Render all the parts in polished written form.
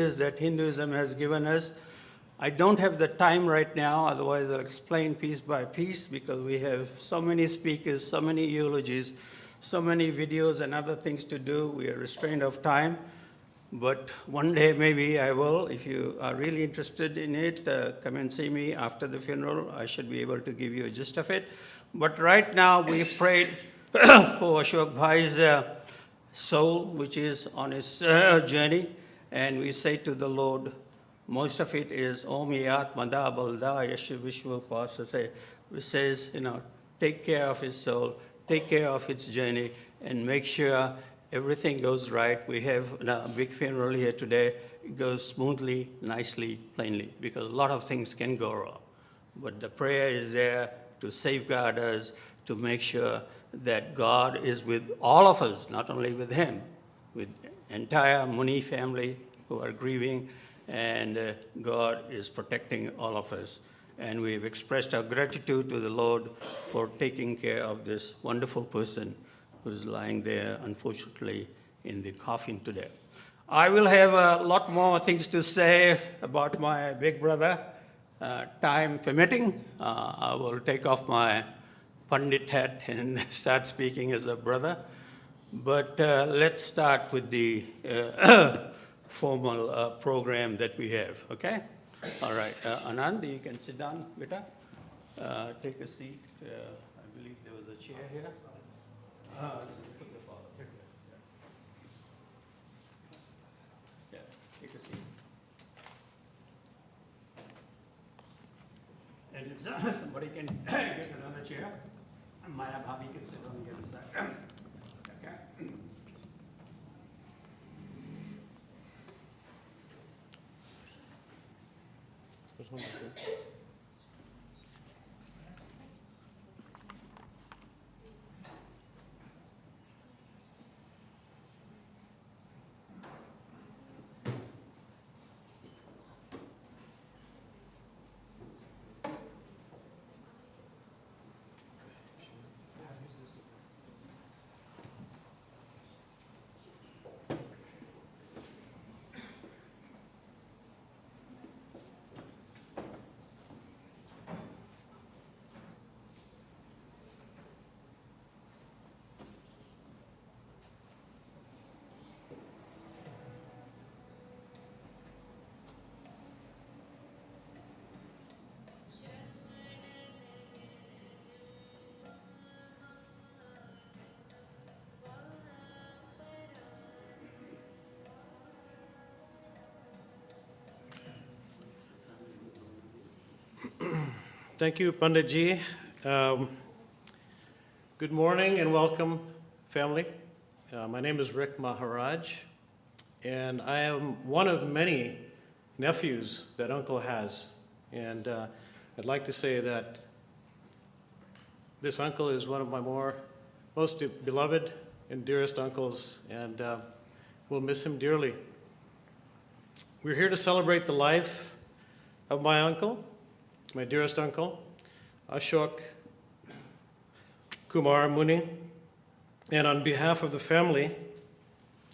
that Hinduism has given us. I don't have the time right now, otherwise I'll explain piece by piece because we have so many speakers, so many eulogies, so many videos and other things to do. We are restrained of time, but one day maybe I will. If you are really interested in it, come and see me after the funeral. I should be able to give you a gist of it. But right now we prayed for Ashok Bhai's soul, which is on his journey. And we say to the Lord, most of it is Om Yat Manda Balda Yashu Vishwa Pasase, which says, take care of his soul, take care of its journey, and make sure everything goes right. We have a big funeral here today. It goes smoothly, nicely, plainly, because a lot of things can go wrong. But the prayer is there to safeguard us, to make sure that God is with all of us, not only with him, with entire Muni family who are grieving, and God is protecting all of us. And we've expressed our gratitude to the Lord for taking care of this wonderful person who's lying there, unfortunately, in the coffin today. I will have a lot more things to say about my big brother. Time permitting, I will take off my Pundit hat and start speaking as a brother. But let's start with the formal program that we have, okay? All right, Anand, you can sit down, beta. Take a seat. I believe there was a chair here. Yeah, take a seat. And if somebody can get another chair, Maya Bhabhi can sit on the other side. Okay. Thank you, Pundit ji. Good morning and welcome, family. My name is Maharaj, and I am one of many nephews that Uncle has. And I'd like to say that this uncle is one of my most beloved and dearest uncles, and we'll miss him dearly. We're here to celebrate the life of my uncle, my dearest uncle, Ashok Muni. And on behalf of the family,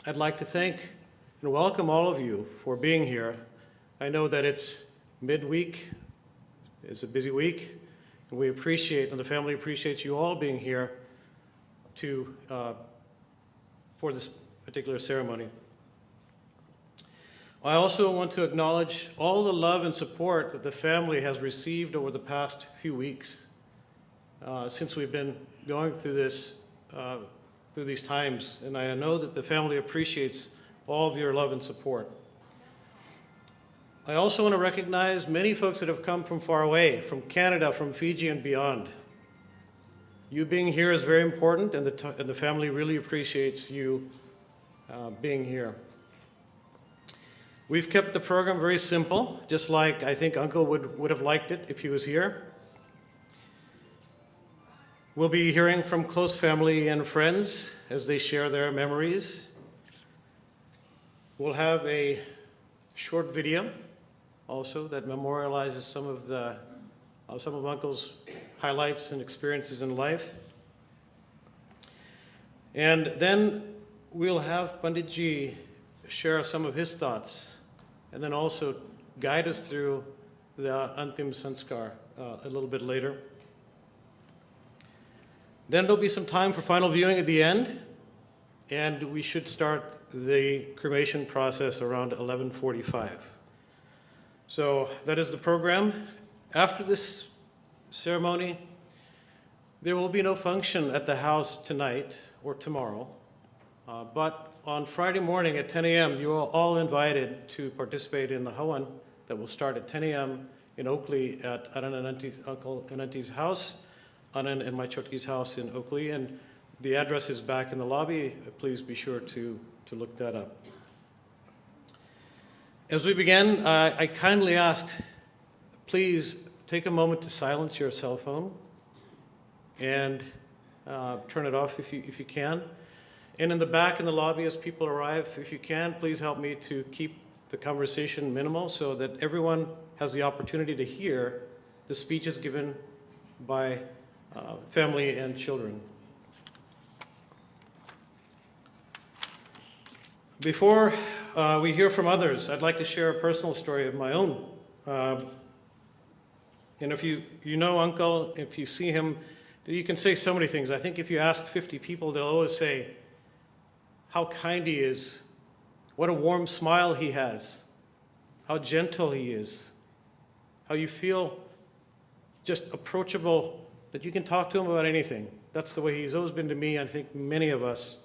I'd like to thank and welcome all of you for being here. I know that it's midweek, it's a busy week, and we appreciate, and the family appreciates you all being here for this particular ceremony. I also want to acknowledge all the love and support that the family has received over the past few weeks since we've been going through these times, and I know that the family appreciates all of your love and support. I also want to recognize many folks that have come from far away, from Canada, from Fiji, and beyond. You being here is very important, and the family really appreciates you being here. We've kept the program very simple, just like I think Uncle would have liked it if he was here. We'll be hearing from close family and friends as they share their memories. We'll have a short video also that memorializes some of Uncle's highlights and experiences in life. And then we'll have Pundit ji share some of his thoughts and then also guide us through the Antim Sanskar a little bit later. Then there'll be some time for final viewing at the end, and we should start the cremation process around 11:45. So that is the program. After this ceremony, there will be no function at the house tonight or tomorrow, but on Friday morning at 10 a.m., you are all invited to participate in the Hawan that will start at 10 a.m. in Oakley at Uncle Ananti's house, Anand and my Chotki's house in Oakley, and the address is back in the lobby. Please be sure to look that up. As we begin, I kindly ask, please take a moment to silence your cell phone and turn it off if you can. And in the back in the lobby, as people arrive, if you can, please help me to keep the conversation minimal so that everyone has the opportunity to hear the speeches given by family and children. Before we hear from others, I'd like to share a personal story of my own. And if you know Uncle, if you see him, you can say so many things. I think if you ask 50 people, they'll always say how kind he is, what a warm smile he has, how gentle he is, how you feel just approachable, that you can talk to him about anything. That's the way he's always been to me, I think many of us.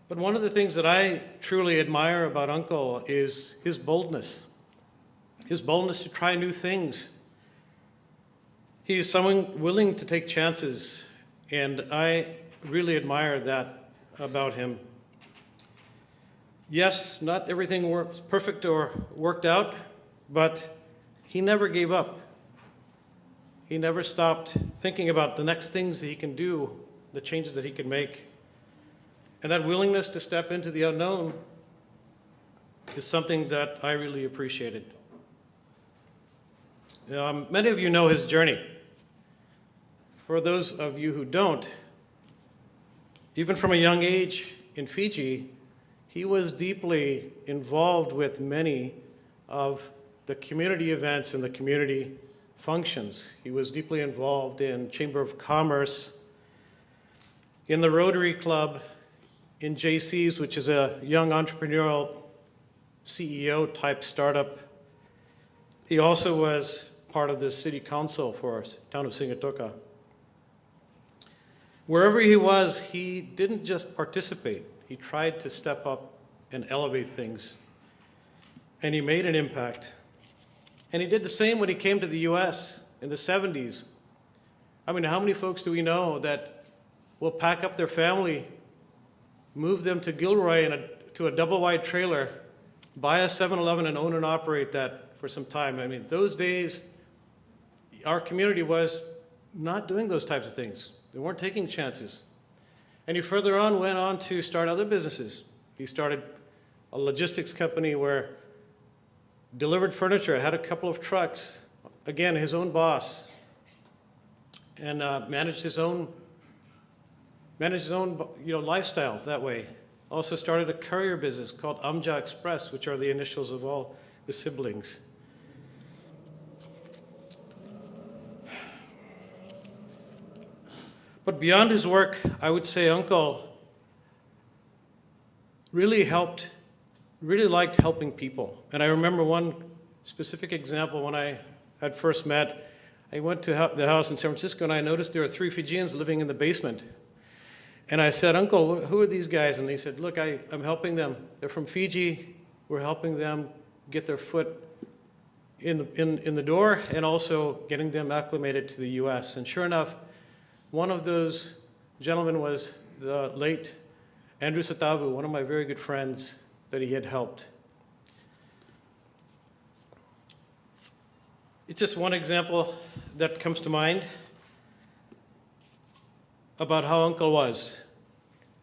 But one of the things that I truly admire about Uncle is his boldness to try new things. He is someone willing to take chances, and I really admire that about him. Yes, not everything works perfect or worked out, but he never gave up. He never stopped thinking about the next things that he can do, the changes that he can make. And that willingness to step into the unknown is something that I really appreciated. Many of you know his journey. For those of you who don't, even from a young age in Fiji, he was deeply involved with many of the community events and the community functions. He was deeply involved in Chamber of Commerce, in the Rotary Club, in JC's, which is a young entrepreneurial CEO type startup. He also was part of the city council for the town of Singatoka. Wherever he was, he didn't just participate. He tried to step up and elevate things. And he made an impact. And he did the same when he came to the US in the 70s. I mean, how many folks do we know that will pack up their family, move them to Gilroy to a double-wide trailer, buy a 7-Eleven and own and operate that for some time? I mean, those days, our community was not doing those types of things. They weren't taking chances. And he further on went on to start other businesses. He started a logistics company where delivered furniture, had a couple of trucks, again, his own boss, and managed his own lifestyle that way. Also started a courier business called Amja Express, which are the initials of all the siblings. But beyond his work, I would say Uncle really liked helping people. And I remember one specific example when I had first met. I went to the house in San Francisco and I noticed there were 3 Fijians living in the basement. And I said, Uncle, who are these guys? And he said, look, I'm helping them. They're from Fiji. We're helping them get their foot in the door and also getting them acclimated to the US. And sure enough, one of those gentlemen was the late Andrew Satavu, one of my very good friends that he had helped. It's just one example that comes to mind about how Uncle was,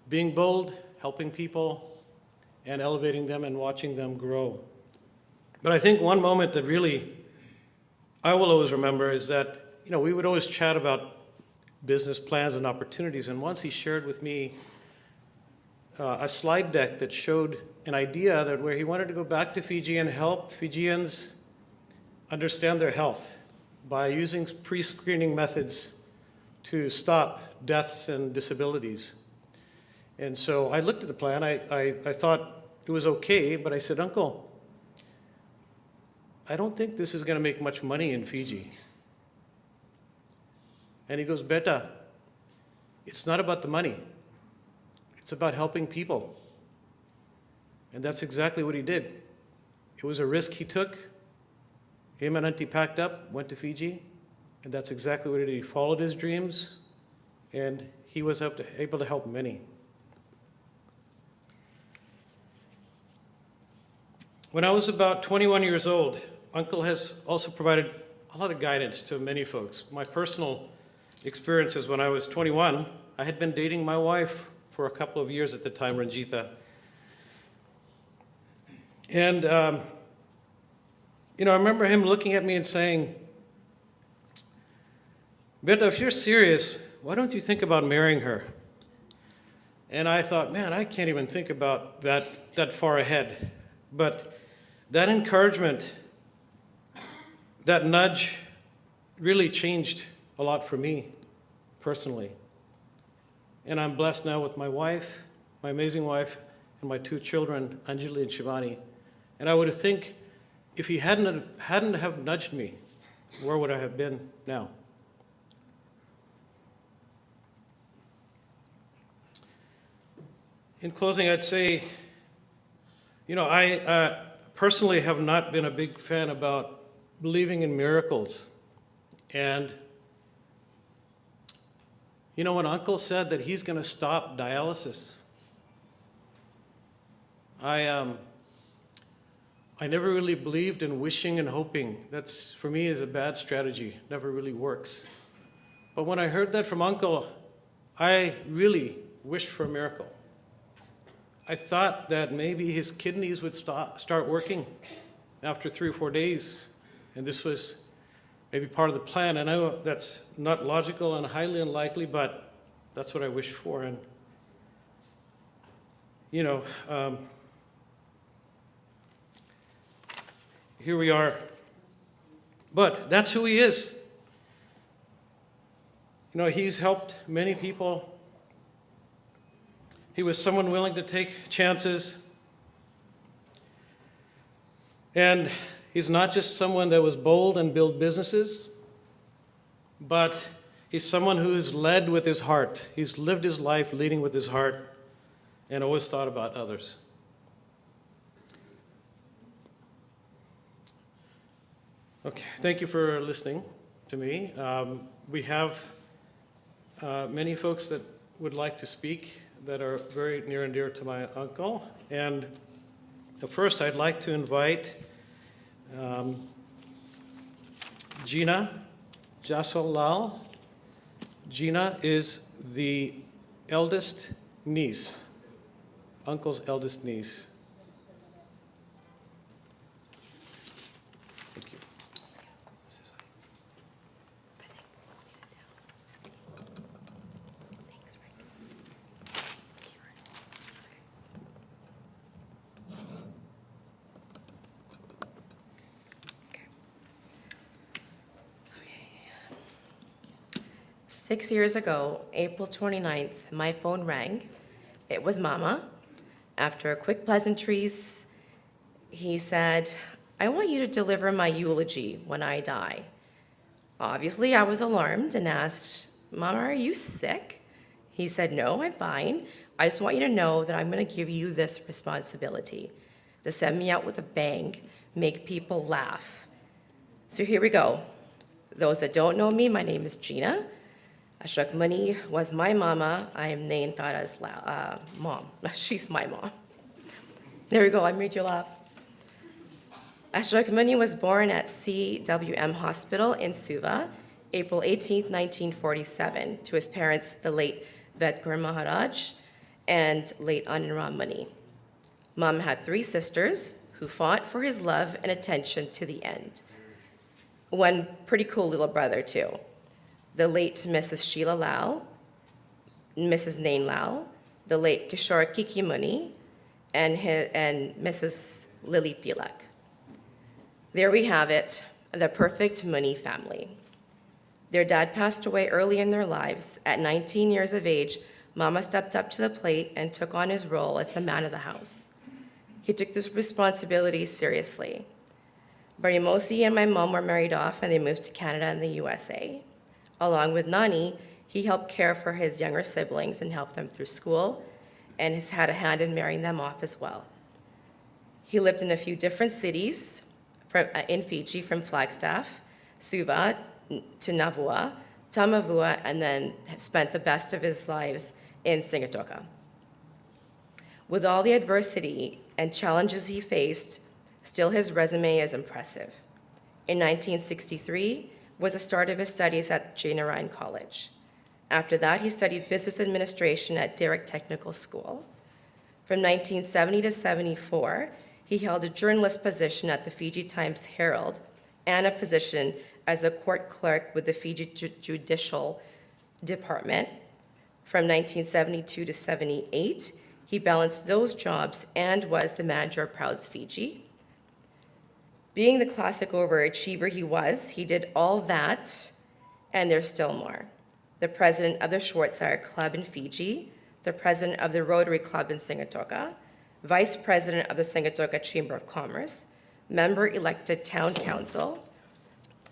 being bold, helping people, and elevating them and watching them grow. But I think one moment that really I will always remember is that, we would always chat about business plans and opportunities, and once he shared with me a slide deck that showed an idea that where he wanted to go back to Fiji and help Fijians understand their health by using pre-screening methods to stop deaths and disabilities. And so I looked at the plan. I thought it was okay, but I said, Uncle, I don't think this is going to make much money in Fiji. And he goes, Beta, it's not about the money. It's about helping people. And that's exactly what he did. It was a risk he took. Him and Auntie packed up, went to Fiji, and that's exactly what he did. He followed his dreams, and he was able to help many. When I was about 21 years old, Uncle has also provided a lot of guidance to many folks. My personal experiences when I was 21, I had been dating my wife for a couple of years at the time, Ranjita. And, I remember him looking at me and saying, Beta, if you're serious, why don't you think about marrying her? And I thought, man, I can't even think about that far ahead. But that encouragement, that nudge really changed a lot for me personally. And I'm blessed now with my wife, my amazing wife, and my two children, Anjali and Shivani. And I would think, if he hadn't have nudged me, where would I have been now? In closing, I'd say, I personally have not been a big fan about believing in miracles. And when Uncle said that he's going to stop dialysis, I never really believed in wishing and hoping. That's, for me, is a bad strategy. Never really works. But when I heard that from Uncle, I really wished for a miracle. I thought that maybe his kidneys would start working after 3 or 4 days, and this was maybe part of the plan. I know that's not logical and highly unlikely, but that's what I wished for. And, here we are. But that's who he is. He's helped many people. He was someone willing to take chances. And he's not just someone that was bold and built businesses, but he's someone who has led with his heart. He's lived his life leading with his heart and always thought about others. Okay, thank you for listening to me. We have many folks that would like to speak that are very near and dear to my uncle. And first, I'd like to invite Gina Jasolal. Gina is the eldest niece, uncle's eldest niece. Thank you. Thanks, Rick. 6 years ago, April 29th, my phone rang. It was Mama. After quick pleasantries, he said, I want you to deliver my eulogy when I die. Obviously, I was alarmed and asked, Mama, are you sick? He said, no, I'm fine. I just want you to know that I'm going to give you this responsibility, to send me out with a bang, make people laugh. So here we go. Those that don't know me, my name is Gina. Ashok Muni was my mama. I am named Tara's mom. She's my mom. There we go, I made you laugh. Ashok Muni was born at CWM Hospital in Suva, April 18, 1947, to his parents, the late Vedkur Maharaj and late Anandram Muni. Mom had 3 sisters who fought for his love and attention to the end. One pretty cool little brother, too. The late Mrs. Sheila Lal, Mrs. Nain Lal, the late Kishore Muni, and Mrs. Lily Tilak. There we have it, the perfect Muni family. Their dad passed away early in their lives. At 19 years of age, Mama stepped up to the plate and took on his role as the man of the house. He took this responsibility seriously. Barimosi and my mom were married off and they moved to Canada and the USA. Along with Nani, he helped care for his younger siblings and helped them through school, and has had a hand in marrying them off as well. He lived in a few different cities in Fiji, from Flagstaff, Suva to Navua, Tamavua, and then spent the best of his lives in Singatoka. With all the adversity and challenges he faced, still his resume is impressive. In 1963 was the start of his studies at Gina College. After that, he studied business administration at Derrick Technical School. From 1970 to 74, he held a journalist position at the Fiji Times Herald and a position as a court clerk with the Fiji Judicial Department. From 1972 to 78, he balanced those jobs and was the manager of Prouds Fiji. Being the classic overachiever he was, he did all that, and there's still more. The president of the Schwarzschild Club in Fiji, the president of the Rotary Club in Singatoka, vice president of the Singatoka Chamber of Commerce, member-elected town council.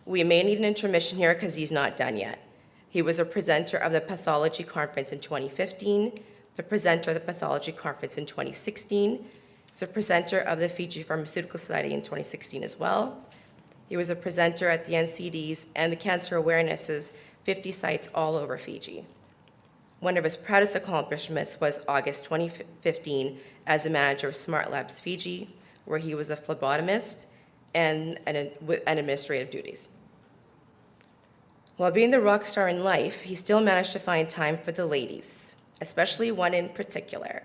We may need an intermission here because he's not done yet. He was a presenter of the Pathology Conference in 2015, the presenter of the Pathology Conference in 2016. He's a presenter of the Fiji Pharmaceutical Society in 2016 as well. He was a presenter at the NCD's and the Cancer Awareness's 50 sites all over Fiji. One of his proudest accomplishments was August 2015 as a manager of Smart Labs Fiji, where he was a phlebotomist and administrative duties. While being the rock star in life, he still managed to find time for the ladies, especially one in particular.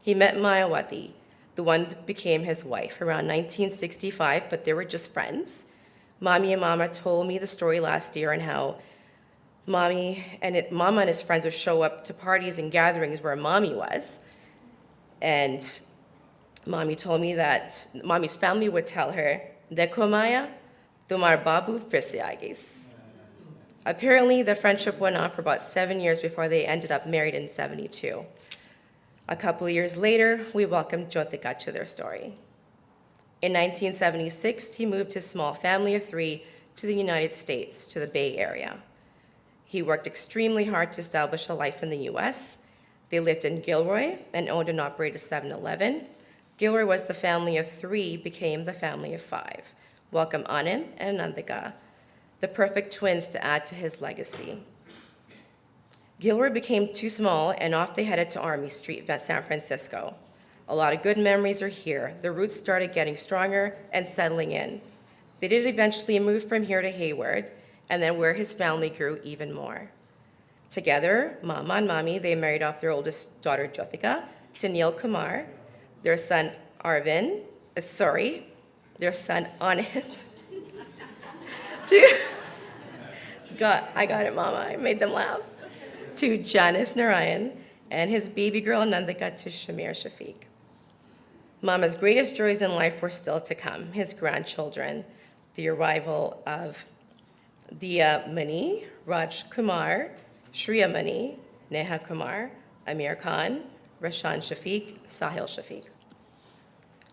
He met Mayawati, the one that became his wife, around 1965, but they were just friends. Mommy and Mama told me the story last year and how Mama and his friends would show up to parties and gatherings where Mommy was. And Mommy told me that Mommy's family would tell her, "Dekho Maya, tumar babu fir se aa gais." Apparently, the friendship went on for about 7 years before they ended up married in 72. A couple of years later, we welcomed Jyotika to their story. In 1976, he moved his small family of 3 to the United States, to the Bay Area. He worked extremely hard to establish a life in the US. They lived in Gilroy and owned and operated 7-Eleven. Gilroy was the family of 3, became the family of 5. Welcome Anand and Anandika, the perfect twins to add to his legacy. Gilroy became too small, and off they headed to Army Street, San Francisco. A lot of good memories are here. The roots started getting stronger and settling in. They did eventually move from here to Hayward, and then where his family grew even more. Together, Mama and Mommy, they married off their oldest daughter, Jyotika, to Neil Kumar, their son, Anand, I got it, Mama, I made them laugh, to Janice Narayan, and his baby girl, Nandika, to Shamir Shafiq. Mama's greatest joys in life were still to come, his grandchildren, the arrival of Dia Mani, Raj Kumar, Shriya Mani, Neha Kumar, Amir Khan, Rashan Shafiq, Sahil Shafiq.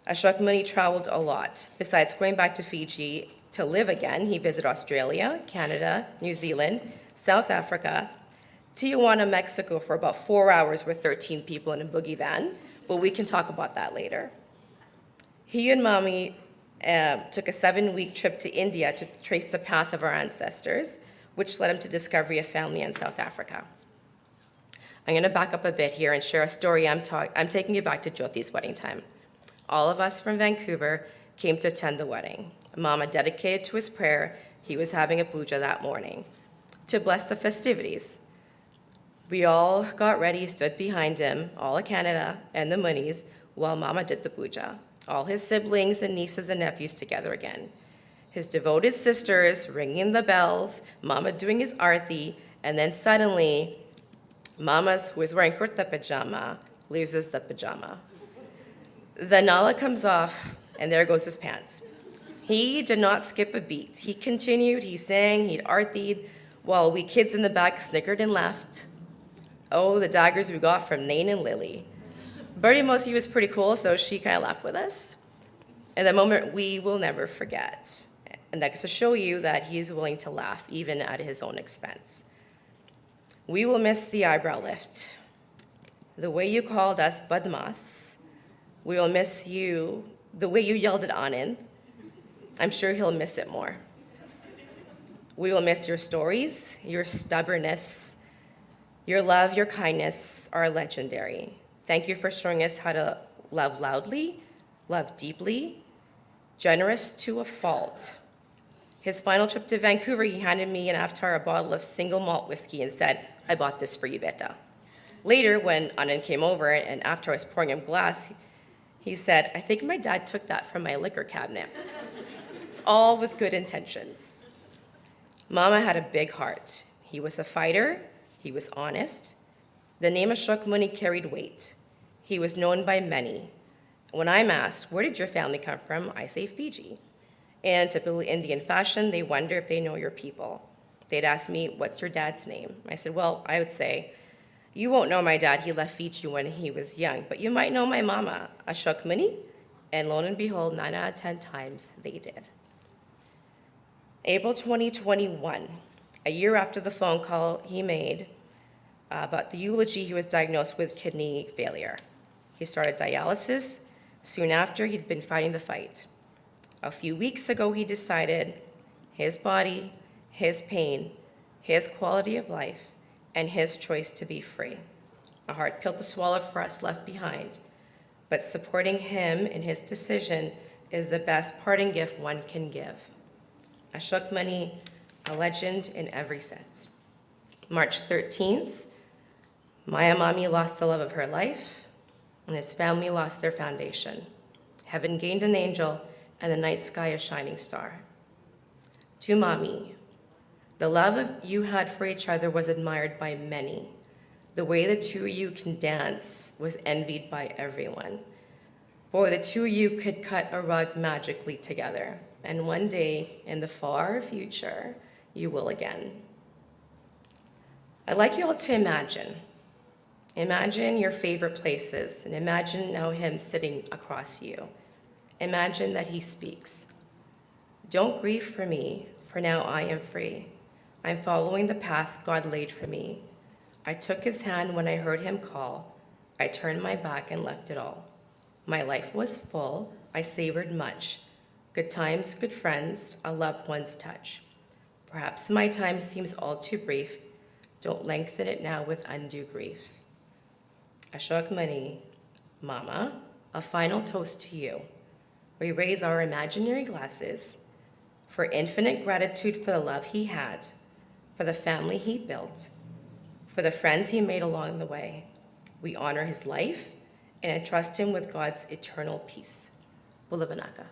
Ashok Muni traveled a lot. Besides going back to Fiji to live again, he visited Australia, Canada, New Zealand, South Africa, Tijuana, Mexico for about 4 hours with 13 people in a boogie van, but we can talk about that later. He and Mommy took a 7-week trip to India to trace the path of our ancestors, which led him to discovery of family in South Africa. I'm going to back up a bit here and share a story. I'm taking you back to Jyoti's wedding time. All of us from Vancouver came to attend the wedding. Mama dedicated to his prayer. He was having a puja that morning to bless the festivities. We all got ready, stood behind him, all of Canada and the Munis, while Mama did the puja. All his siblings and nieces and nephews together again. His devoted sisters ringing the bells, Mama doing his arti, and then suddenly, Mama's, who was wearing kurta pajama, loses the pajama. The nala comes off, and there goes his pants. He did not skip a beat. He continued, he sang, he'd artied, while we kids in the back snickered and laughed. Oh, the daggers we got from Nain and Lily. Bertie Mosi was pretty cool, so she kind of laughed with us. And that moment we will never forget. And that's to show you that he's willing to laugh, even at his own expense. We will miss the eyebrow lift. The way you called us Badmas. We will miss you, the way you yelled at Anand. I'm sure he'll miss it more. We will miss your stories, your stubbornness, your love, your kindness are legendary. Thank you for showing us how to love loudly, love deeply, generous to a fault. His final trip to Vancouver, he handed me and Avtar a bottle of single malt whiskey and said, I bought this for you, beta. Later, when Anand came over and Avtar was pouring him glass, he said, I think my dad took that from my liquor cabinet. It's all with good intentions. Mama had a big heart. He was a fighter. He was honest. The name Ashok Muni carried weight. He was known by many. When I'm asked, where did your family come from? I say Fiji. And typical Indian fashion, they wonder if they know your people. They'd ask me, what's your dad's name? I said, well, I would say, you won't know my dad. He left Fiji when he was young, but you might know my mama, Ashok Muni. And lo and behold, 9 out of 10 times they did. April 2021, a year after the phone call he made about the eulogy, he was diagnosed with kidney failure. He started dialysis. Soon after, he'd been fighting the fight. A few weeks ago, he decided his body, his pain, his quality of life, and his choice to be free. A hard pill to swallow for us left behind, but supporting him in his decision is the best parting gift one can give. Ashok Muni, a legend in every sense. March 13th, Maya Mami lost the love of her life, and his family lost their foundation. Heaven gained an angel, and the night sky a shining star. To Mami, the love you had for each other was admired by many. The way the two of you can dance was envied by everyone. Boy, the two of you could cut a rug magically together, and one day in the far future, you will again. I'd like you all to imagine your favorite places, and imagine now him sitting across you. Imagine that he speaks. Don't grieve for me, for now I am free. I'm following the path God laid for me. I took his hand when I heard him call. I turned my back and left it all. My life was full, I savored much. Good times, good friends, a loved one's touch. Perhaps my time seems all too brief. Don't lengthen it now with undue grief. Ashok Muni, Mama, a final toast to you. We raise our imaginary glasses for infinite gratitude for the love he had, for the family he built, for the friends he made along the way. We honor his life and entrust him with God's eternal peace. Bulavanaka.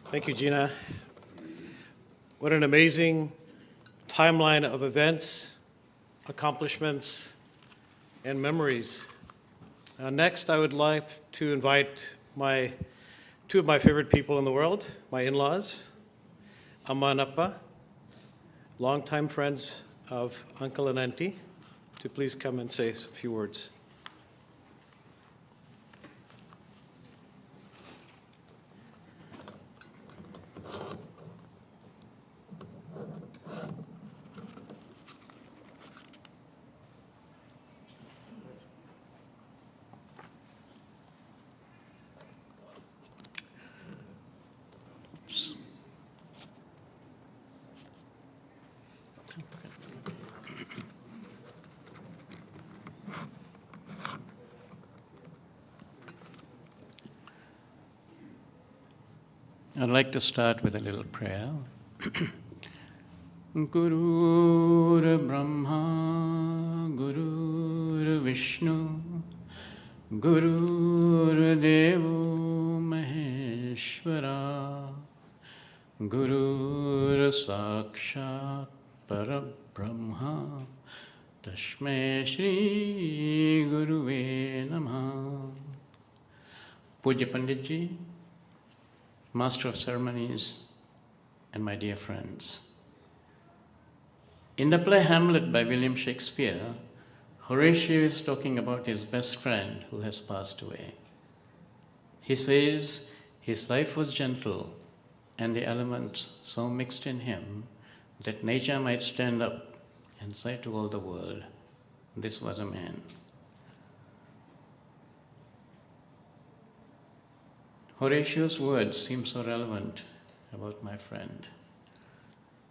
Thank you, Gina. What an amazing timeline of events, accomplishments, and memories. Next, I would like to invite two of my favorite people in the world, my in-laws, Amma and Appa, longtime friends of Uncle and Auntie, to please come and say a few words. I'd like to start with a little prayer. Gurur Brahma, Gurur Vishnu, Gurur Devo Maheshwara, Gurur Sakshat Parabrahma Tashmai Shri Guruve Namah. Pujya Panditji, Master of Ceremonies, and my dear friends. In the play Hamlet by William Shakespeare, Horatio is talking about his best friend who has passed away. He says his life was gentle and the elements so mixed in him that nature might stand up and say to all the world, this was a man. Horatio's words seem so relevant about my friend.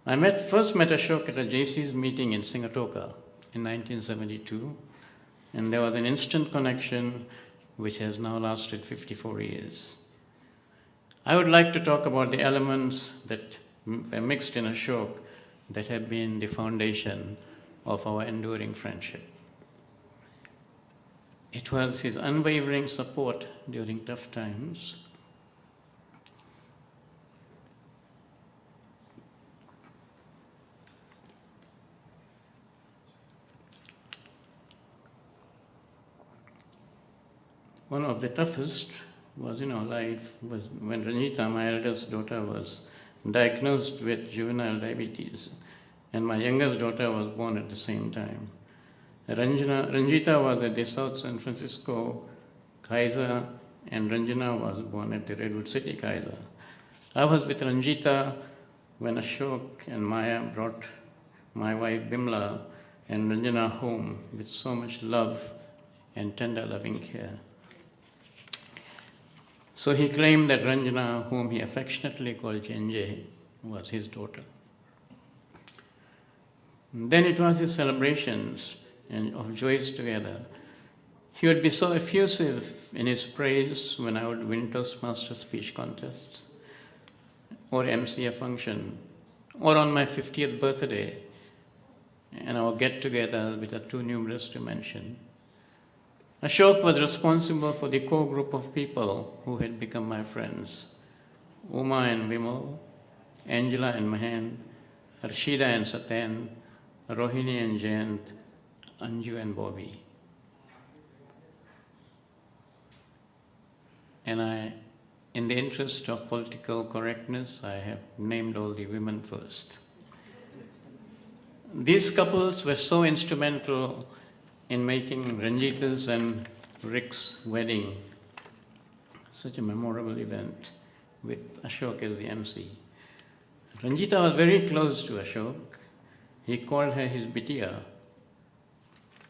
I first met Ashok at a JC's meeting in Singatoka in 1972, and there was an instant connection which has now lasted 54 years. I would like to talk about the elements that were mixed in Ashok that have been the foundation of our enduring friendship. It was his unwavering support during tough times, one of the toughest was in our life was when Ranjita, my eldest daughter, was diagnosed with juvenile diabetes, and my youngest daughter was born at the same time. Ranjita was at the South San Francisco Kaiser, and Ranjana was born at the Redwood City Kaiser. I was with Ranjita when Ashok and Maya brought my wife Bimla and Ranjana home with so much love and tender loving care. So he claimed that Ranjana, whom he affectionately called Jenje, was his daughter. Then it was his celebrations and of joys together. He would be so effusive in his praise when I would win Toastmaster speech contests, or MC a function, or on my 50th birthday, and our get-together, which are too numerous to mention. Ashok was responsible for the core group of people who had become my friends: Uma and Vimal, Angela and Mahan, Rashida and Satan, Rohini and Jayant, Anju and Bobby. And in the interest of political correctness, I have named all the women first. These couples were so instrumental in making Ranjita's and Rick's wedding such a memorable event with Ashok as the MC. Ranjita was very close to Ashok. He called her his bitia,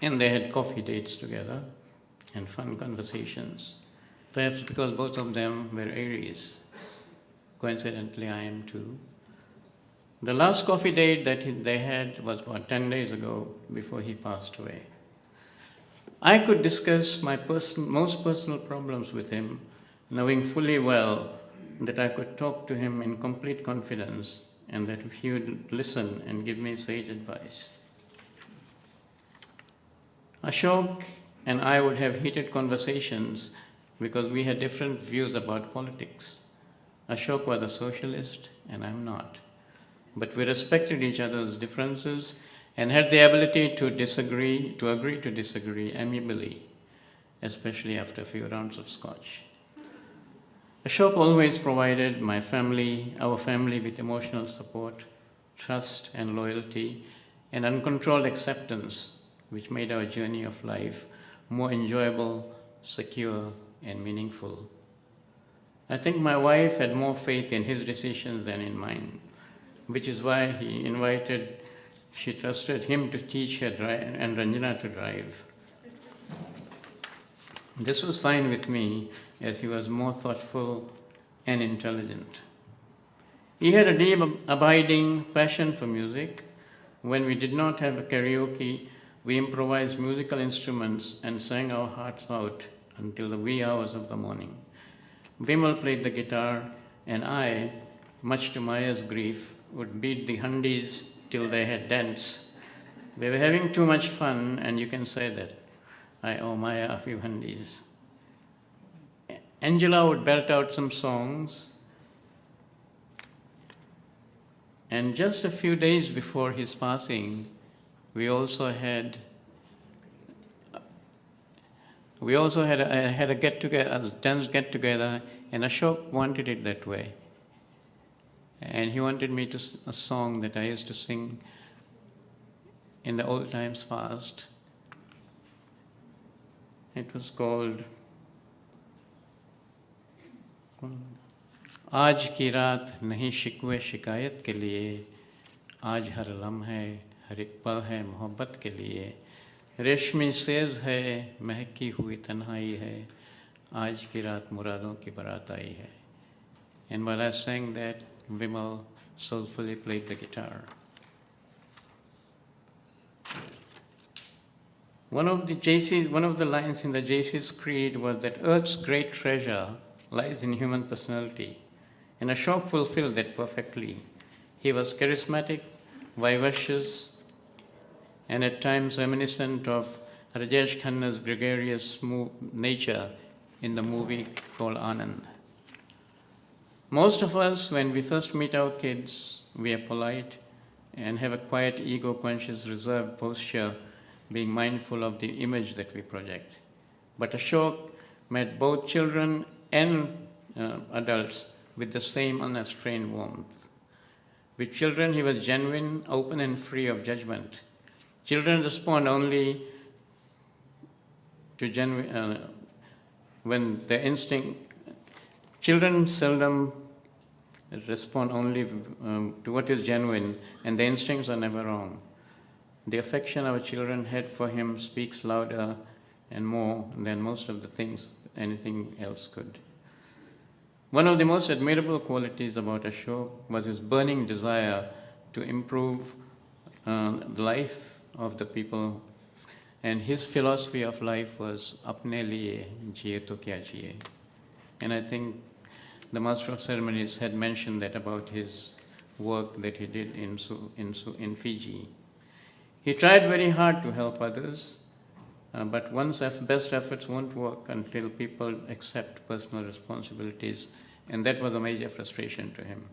and they had coffee dates together and fun conversations, perhaps because both of them were Aries. Coincidentally, I am too. The last coffee date that they had was about 10 days ago before he passed away. I could discuss my most personal problems with him, knowing fully well that I could talk to him in complete confidence and that he would listen and give me sage advice. Ashok and I would have heated conversations because we had different views about politics. Ashok was a socialist and I'm not. But we respected each other's differences and had the ability to agree to disagree amicably, especially after a few rounds of scotch. Ashok always provided our family with emotional support, trust and loyalty, and uncontrolled acceptance, which made our journey of life more enjoyable, secure, and meaningful. I think my wife had more faith in his decisions than in mine, which is why she trusted him to teach her and Ranjana to drive. This was fine with me, as he was more thoughtful and intelligent. He had a deep, abiding passion for music. When we did not have a karaoke, we improvised musical instruments and sang our hearts out until the wee hours of the morning. Vimal played the guitar, and I, much to Maya's grief, would beat the hundies till they had dents. We were having too much fun, and you can say that I owe Maya a few hundies. Angela would belt out some songs, And just a few days before his passing, we also had a get-together, a dance get-together, and Ashok wanted it that way. And he wanted me to a song that I used to sing in the old times past. It was called आज की रात नहीं शिकवे शिकायत के लिए, आज हर लम्हे हर एक पल है मोहब्बत के लिए, रेशमी सेज है महकी हुई तन्हाई है, आज की रात मुरादों की बारात आई है. And while I sang that, Vimal soulfully played the guitar. One of the lines in the JC's creed was that Earth's great treasure lies in human personality, and Ashok fulfilled that perfectly. He was charismatic, vivacious, and at times reminiscent of Rajesh Khanna's gregarious nature in the movie called Anand. Most of us, when we first meet our kids, we are polite and have a quiet, ego-conscious, reserved posture, being mindful of the image that we project. But Ashok met both children and adults with the same unrestrained warmth. With children, he was genuine, open, and free of judgment. Children respond only to when their instinct. Children seldom respond only to what is genuine, and their instincts are never wrong. The affection our children had for him speaks louder and more than most of the things anything else could. One of the most admirable qualities about Ashok was his burning desire to improve the life of the people, and his philosophy of life was apne liye jiye to kya jiye. And I think the Master of Ceremonies had mentioned that about his work that he did in Fiji. He tried very hard to help others, but one's best efforts won't work until people accept personal responsibilities, and that was a major frustration to him.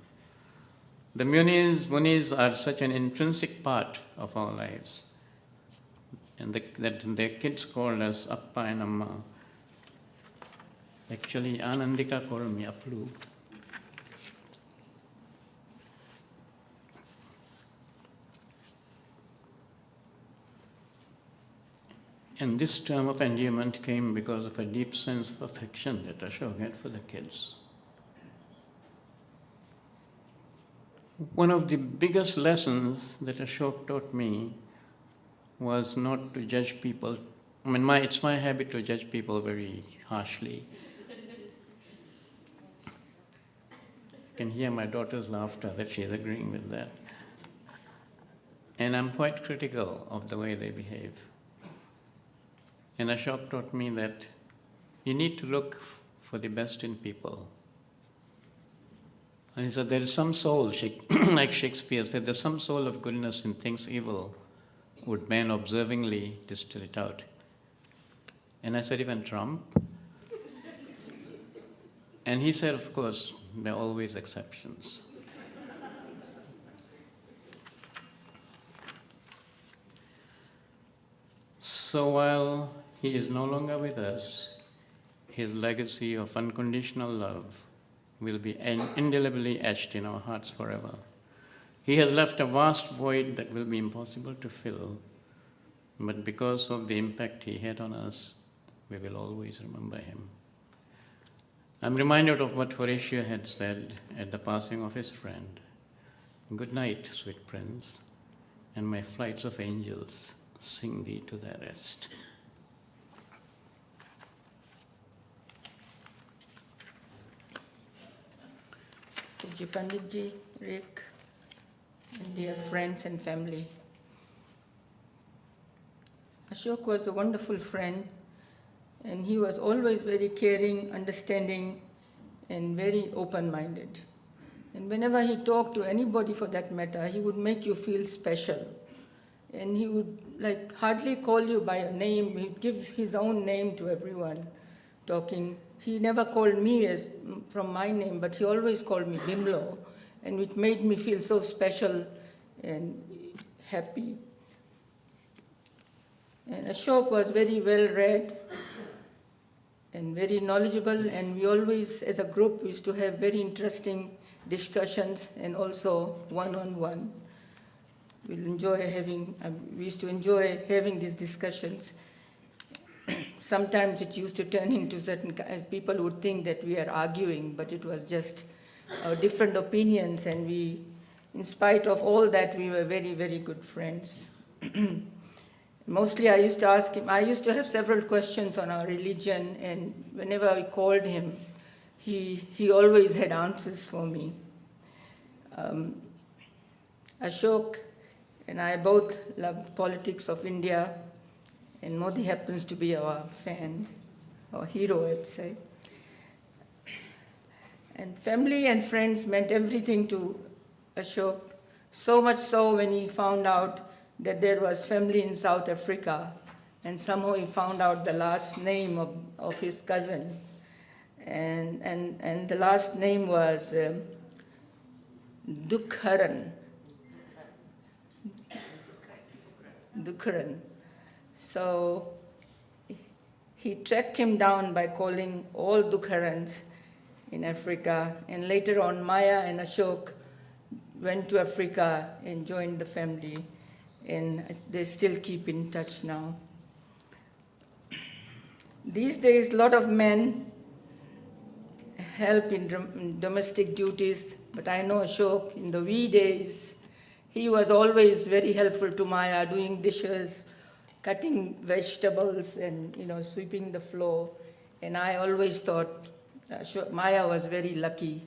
The Munis are such an intrinsic part of our lives, and that their kids called us Appa and Amma. Actually, Anandika called me Aplu. And this term of endearment came because of a deep sense of affection that Ashok had for the kids. One of the biggest lessons that Ashok taught me was not to judge people. I mean, it's my habit to judge people very harshly. I can hear my daughter's laughter that she's agreeing with that. And I'm quite critical of the way they behave. And Ashok taught me that you need to look for the best in people. And he said, there is some soul, like Shakespeare said, there's some soul of goodness in things evil. Would man observingly distill it out? And I said, even Trump? And he said, of course, there are always exceptions. So while he is no longer with us, his legacy of unconditional love will be indelibly etched in our hearts forever. He has left a vast void that will be impossible to fill, but because of the impact he had on us, we will always remember him. I'm reminded of what Horatio had said at the passing of his friend. Good night, sweet prince, and my flights of angels sing thee to thy rest. Puji Panditji, Rick, and dear friends and family. Ashok was a wonderful friend, and he was always very caring, understanding, and very open-minded. And whenever he talked to anybody for that matter, he would make you feel special. And he would hardly call you by your name. He'd give his own name to everyone talking. He never called me from my name, but he always called me Bimlo. and it made me feel so special and happy. And Ashok was very well read and very knowledgeable, and we always, as a group, used to have very interesting discussions and also one-on-one. We used to enjoy having these discussions. Sometimes it used to turn into people would think that we are arguing, but it was just different opinions, and in spite of all that, we were very, very good friends. Mostly I used to ask him, I used to have several questions on our religion, and whenever I called him, he always had answers for me. Ashok and I both love politics of India, and Modi happens to be our fan, our hero, I'd say. And family and friends meant everything to Ashok, so much so when he found out that there was family in South Africa, and somehow he found out the last name of his cousin. And the last name was Dukharan. Dukharan. So he tracked him down by calling all Dukharans in Africa, and later on Maya and Ashok went to Africa and joined the family, and they still keep in touch now. These days, a lot of men help in domestic duties, but I know Ashok, in the wee days, he was always very helpful to Maya, doing dishes, cutting vegetables, and sweeping the floor. And I always thought Maya was very lucky.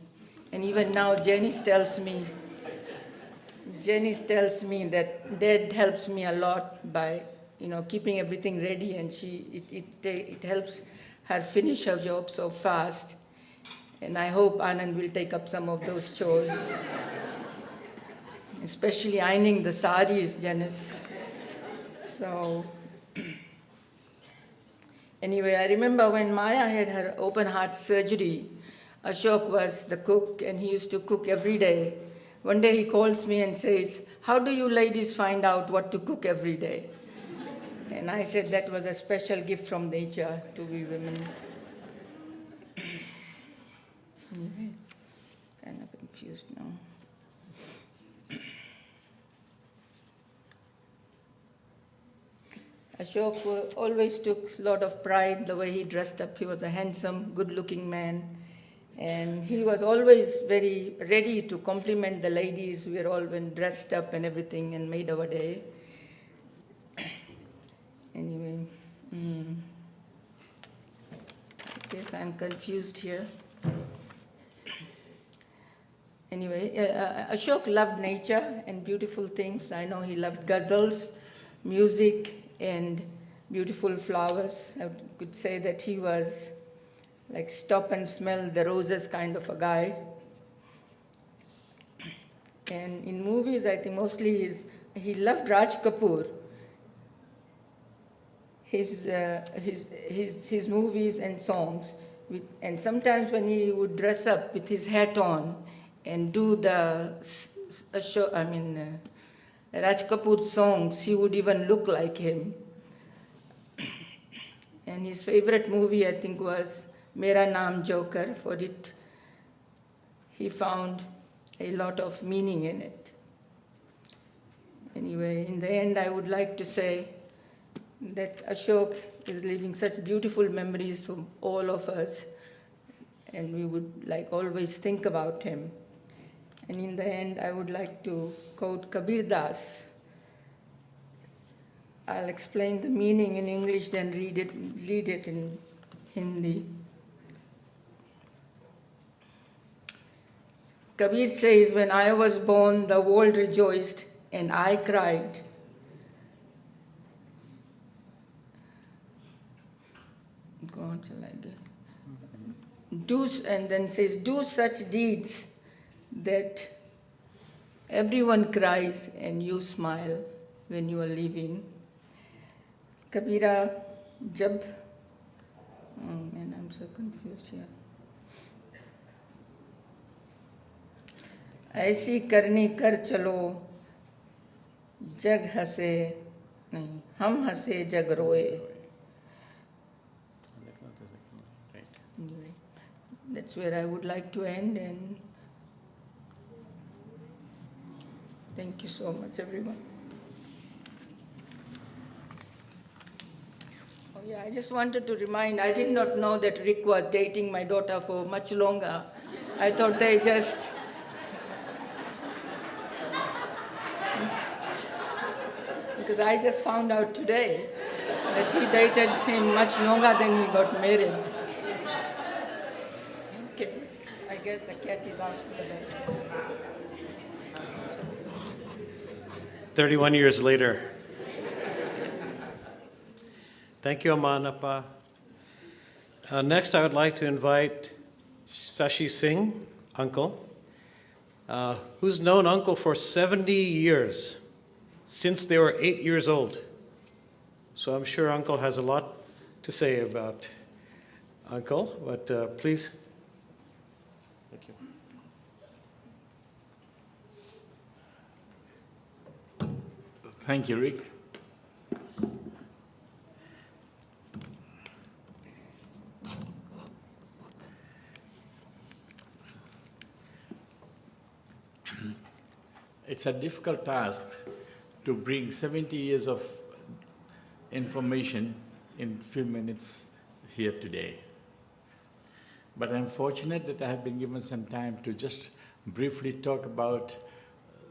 And even now, Janice tells me that Dad helps me a lot by keeping everything ready, and it helps her finish her job so fast. And I hope Anand will take up some of those chores, especially ironing the saris, Janice. So anyway, I remember when Maya had her open heart surgery, Ashok was the cook, and he used to cook every day. One day he calls me and says, "How do you ladies find out what to cook every day?" And I said that was a special gift from nature to we women. Anyway, kind of confused now. Ashok always took a lot of pride the way he dressed up. He was a handsome, good-looking man. And he was always very ready to compliment the ladies. We were all been dressed up and everything and made our day. Anyway, I guess I'm confused here. Anyway, Ashok loved nature and beautiful things. I know he loved ghazals, music, and beautiful flowers. I could say that he was like stop and smell the roses kind of a guy. And in movies, I think mostly he loved Raj Kapoor. His movies and songs. And sometimes when he would dress up with his hat on and do the Raj Kapoor songs, he would even look like him. And his favorite movie, I think, was Mera Naam Joker. For it, he found a lot of meaning in it. Anyway, in the end, I would like to say that Ashok is leaving such beautiful memories for all of us, and we would always think about him. And in the end, I would like to quote Kabir Das. I'll explain the meaning in English, then read it in Hindi. Kabir says, "When I was born, the world rejoiced, and I cried. God, shall I do? And then says, do such deeds that everyone cries and you smile when you are leaving." Kabira, jab, man, I'm so confused here. ऐसी करनी कर चलो, जग हंसे नहीं, हम हंसे जग रोए. Anyway, that's where I would like to end, and thank you so much, everyone. Oh yeah, I just wanted to remind, I did not know that Rick was dating my daughter for much longer. I thought they just... Because I just found out today that he dated him much longer than he got married. Okay, I guess the cat is out for the day. 31 years later. Thank you, Amanapa. Next, I would like to invite Sashi Singh, Uncle, who's known Uncle for 70 years, since they were 8 years old. So I'm sure Uncle has a lot to say about Uncle, but please. Thank you. Thank you, Rick. It's a difficult task to bring 70 years of information in few minutes here today. But I'm fortunate that I have been given some time to just briefly talk about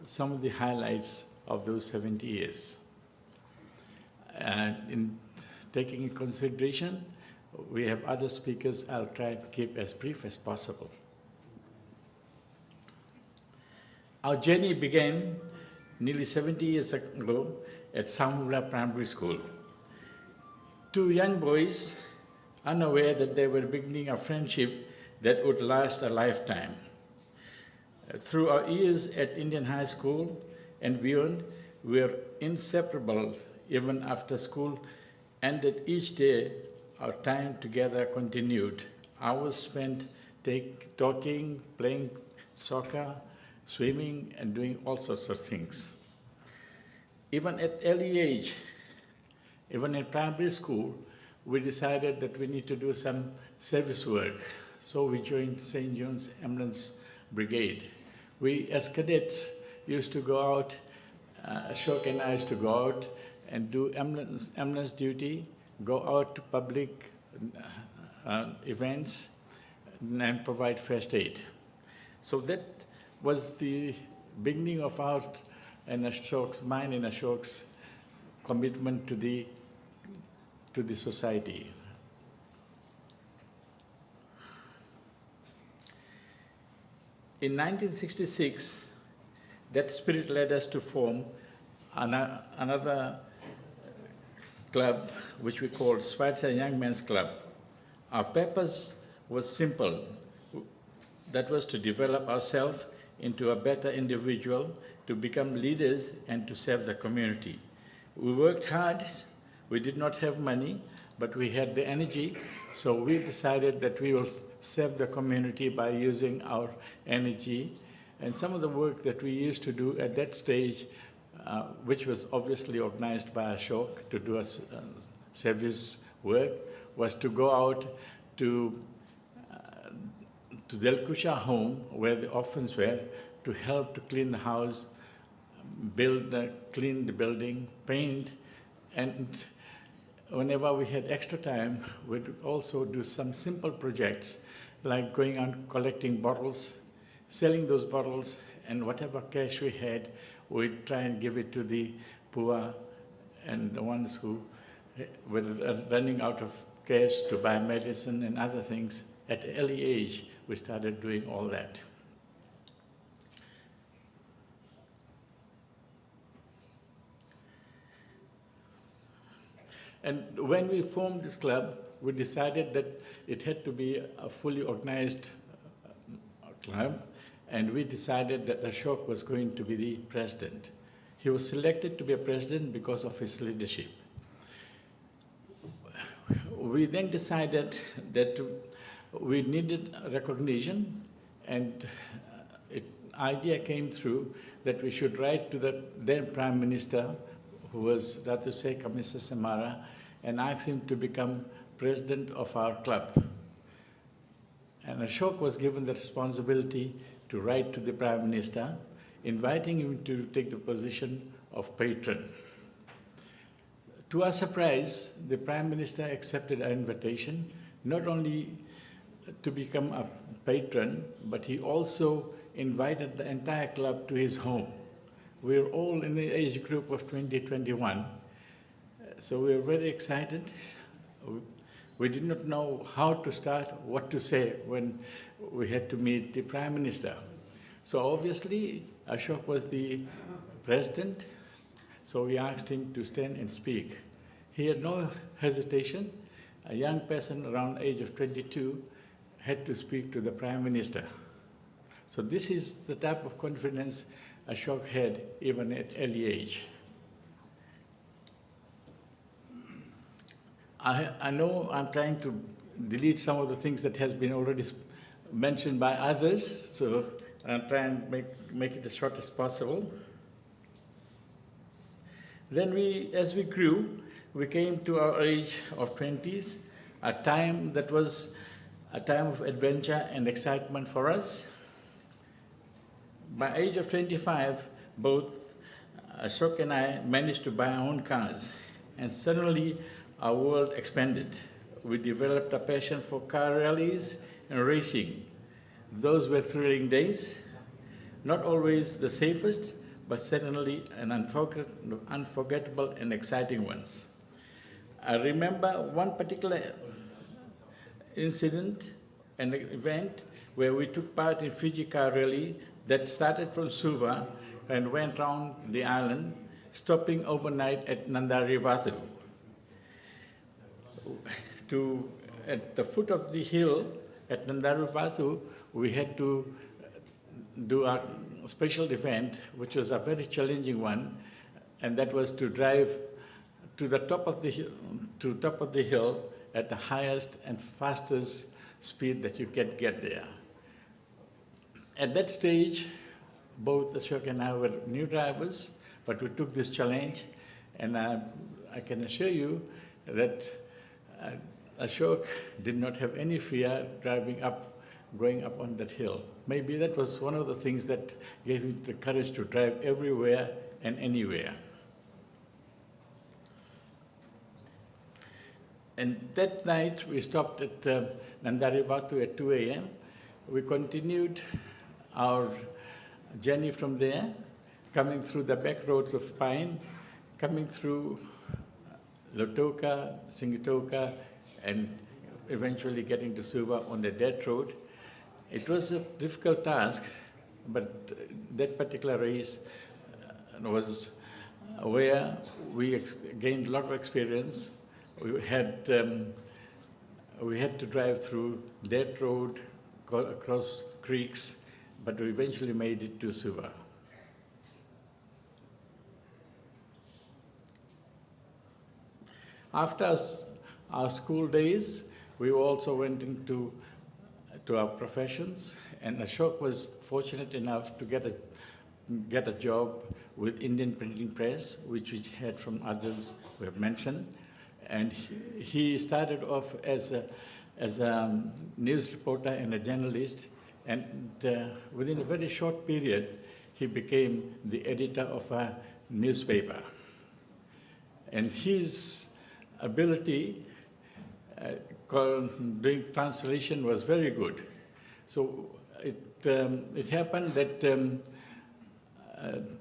some of the highlights of those 70 years. And in taking into consideration, we have other speakers. I'll try and keep as brief as possible. Our journey began nearly 70 years ago at Samula Primary School. Two young boys, unaware that they were beginning a friendship that would last a lifetime. Through our years at Indian High School and beyond, we were inseparable even after school ended. Each day, our time together continued. Hours spent talking, playing soccer, swimming, and doing all sorts of things. Even at early age, even in primary school, we decided that we need to do some service work. So we joined St. John's Ambulance Brigade. We, as cadets, used to go out, Ashok and I used to go out and do ambulance duty, go out to public events, and provide first aid. So that was the beginning of our and Ashok's, mine and Ashok's commitment to the society. In 1966, that spirit led us to form another club, which we called Schweitzer Young Men's Club. Our purpose was simple. That was to develop ourselves into a better individual, to become leaders, and to serve the community. We worked hard. We did not have money, but we had the energy, so we decided that we will serve the community by using our energy. And some of the work that we used to do at that stage, which was obviously organized by Ashok to do service work, was to go out to Delkusha home, where the orphans were, to help to clean the house, clean the building, paint, and whenever we had extra time, we'd also do some simple projects, like going on collecting bottles, selling those bottles, and whatever cash we had, we'd try and give it to the poor and the ones who were running out of cash to buy medicine and other things. At an early age, we started doing all that. And when we formed this club, we decided that it had to be a fully organized club, and we decided that Ashok was going to be the president. He was selected to be a president because of his leadership. We then decided that we needed recognition, and idea came through that we should write to the then Prime Minister, who was Ratuseka Mr. Samara, and ask him to become president of our club. And Ashok was given the responsibility to write to the Prime Minister, inviting him to take the position of patron. To our surprise, the Prime Minister accepted our invitation, not only to become a patron, but he also invited the entire club to his home. We were all in the age group of 20-21, so we were very excited. We did not know how to start, what to say when we had to meet the Prime Minister. So obviously, Ashok was the president, so we asked him to stand and speak. He had no hesitation. A young person around the age of 22 had to speak to the Prime Minister. So this is the type of confidence Ashok had even at early age. I know I'm trying to delete some of the things that has been already mentioned by others, so I'll try and make it as short as possible. Then as we grew, we came to our age of 20s, a time that was a time of adventure and excitement for us. By age of 25, both Ashok and I managed to buy our own cars, and suddenly our world expanded. We developed a passion for car rallies and racing. Those were thrilling days, not always the safest, but certainly an unforgettable and exciting ones. I remember one particular incident, an event where we took part in Fiji car rally that started from Suva and went around the island, stopping overnight at Nandarivatu. At the foot of the hill at Nandarivatu, we had to do a special event, which was a very challenging one, and that was to drive to the top of the hill at the highest and fastest speed that you can get there. At that stage, both Ashok and I were new drivers, but we took this challenge, and I can assure you that Ashok did not have any fear going up on that hill. Maybe that was one of the things that gave him the courage to drive everywhere and anywhere. And that night, we stopped at Nandarivatu at 2 a.m. We continued our journey from there, coming through the back roads of Pine, coming through Lotoka, Singitoka, and eventually getting to Suva on the dirt road. It was a difficult task, but that particular race was where we gained a lot of experience. We had to drive through dirt road, across creeks, but we eventually made it to Suva. After our school days, we also went into our professions, and Ashok was fortunate enough to get a job with Indian Printing Press, which we had from others we have mentioned. And he started off as a news reporter and a journalist, and within a very short period, he became the editor of a newspaper. And his ability doing translation was very good. So it happened that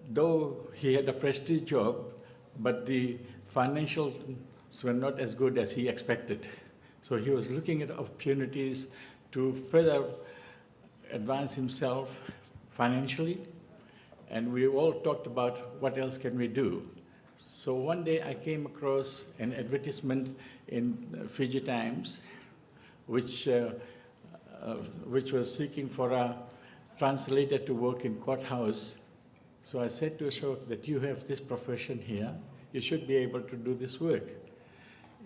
though he had a prestige job, but the financials were not as good as he expected. So he was looking at opportunities to further advance himself financially, and we all talked about what else can we do. So one day I came across an advertisement in Fiji Times, which was seeking for a translator to work in courthouse. So I said to Ashok that you have this profession here, you should be able to do this work.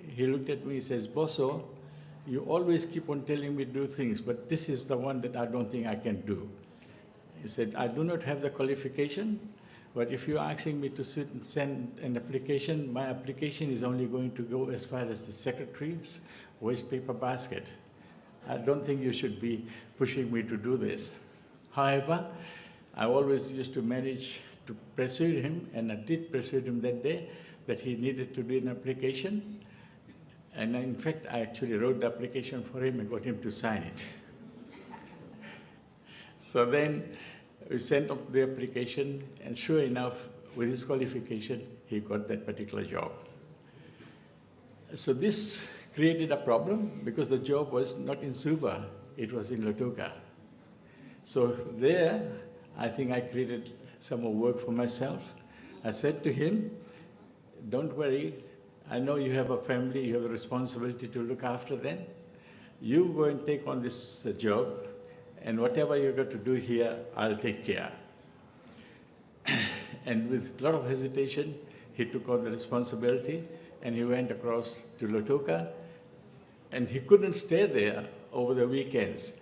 He looked at me, he says, Bosso, you always keep on telling me to do things, but this is the one that I don't think I can do. He said, I do not have the qualification, but if you're asking me to sit and send an application, my application is only going to go as far as the secretary's waste paper basket. I don't think you should be pushing me to do this. However, I always used to manage to persuade him, and I did persuade him that day that he needed to do an application. And in fact, I actually wrote the application for him and got him to sign it. So then we sent off the application, and sure enough, with his qualification, he got that particular job. So this created a problem because the job was not in Suva, it was in Lautoka. So there, I think I created some more work for myself. I said to him, don't worry, I know you have a family, you have a responsibility to look after them. You go and take on this job, and whatever you're going to do here, I'll take care. And with a lot of hesitation, he took on the responsibility, and he went across to Lautoka, and he couldn't stay there over the weekends.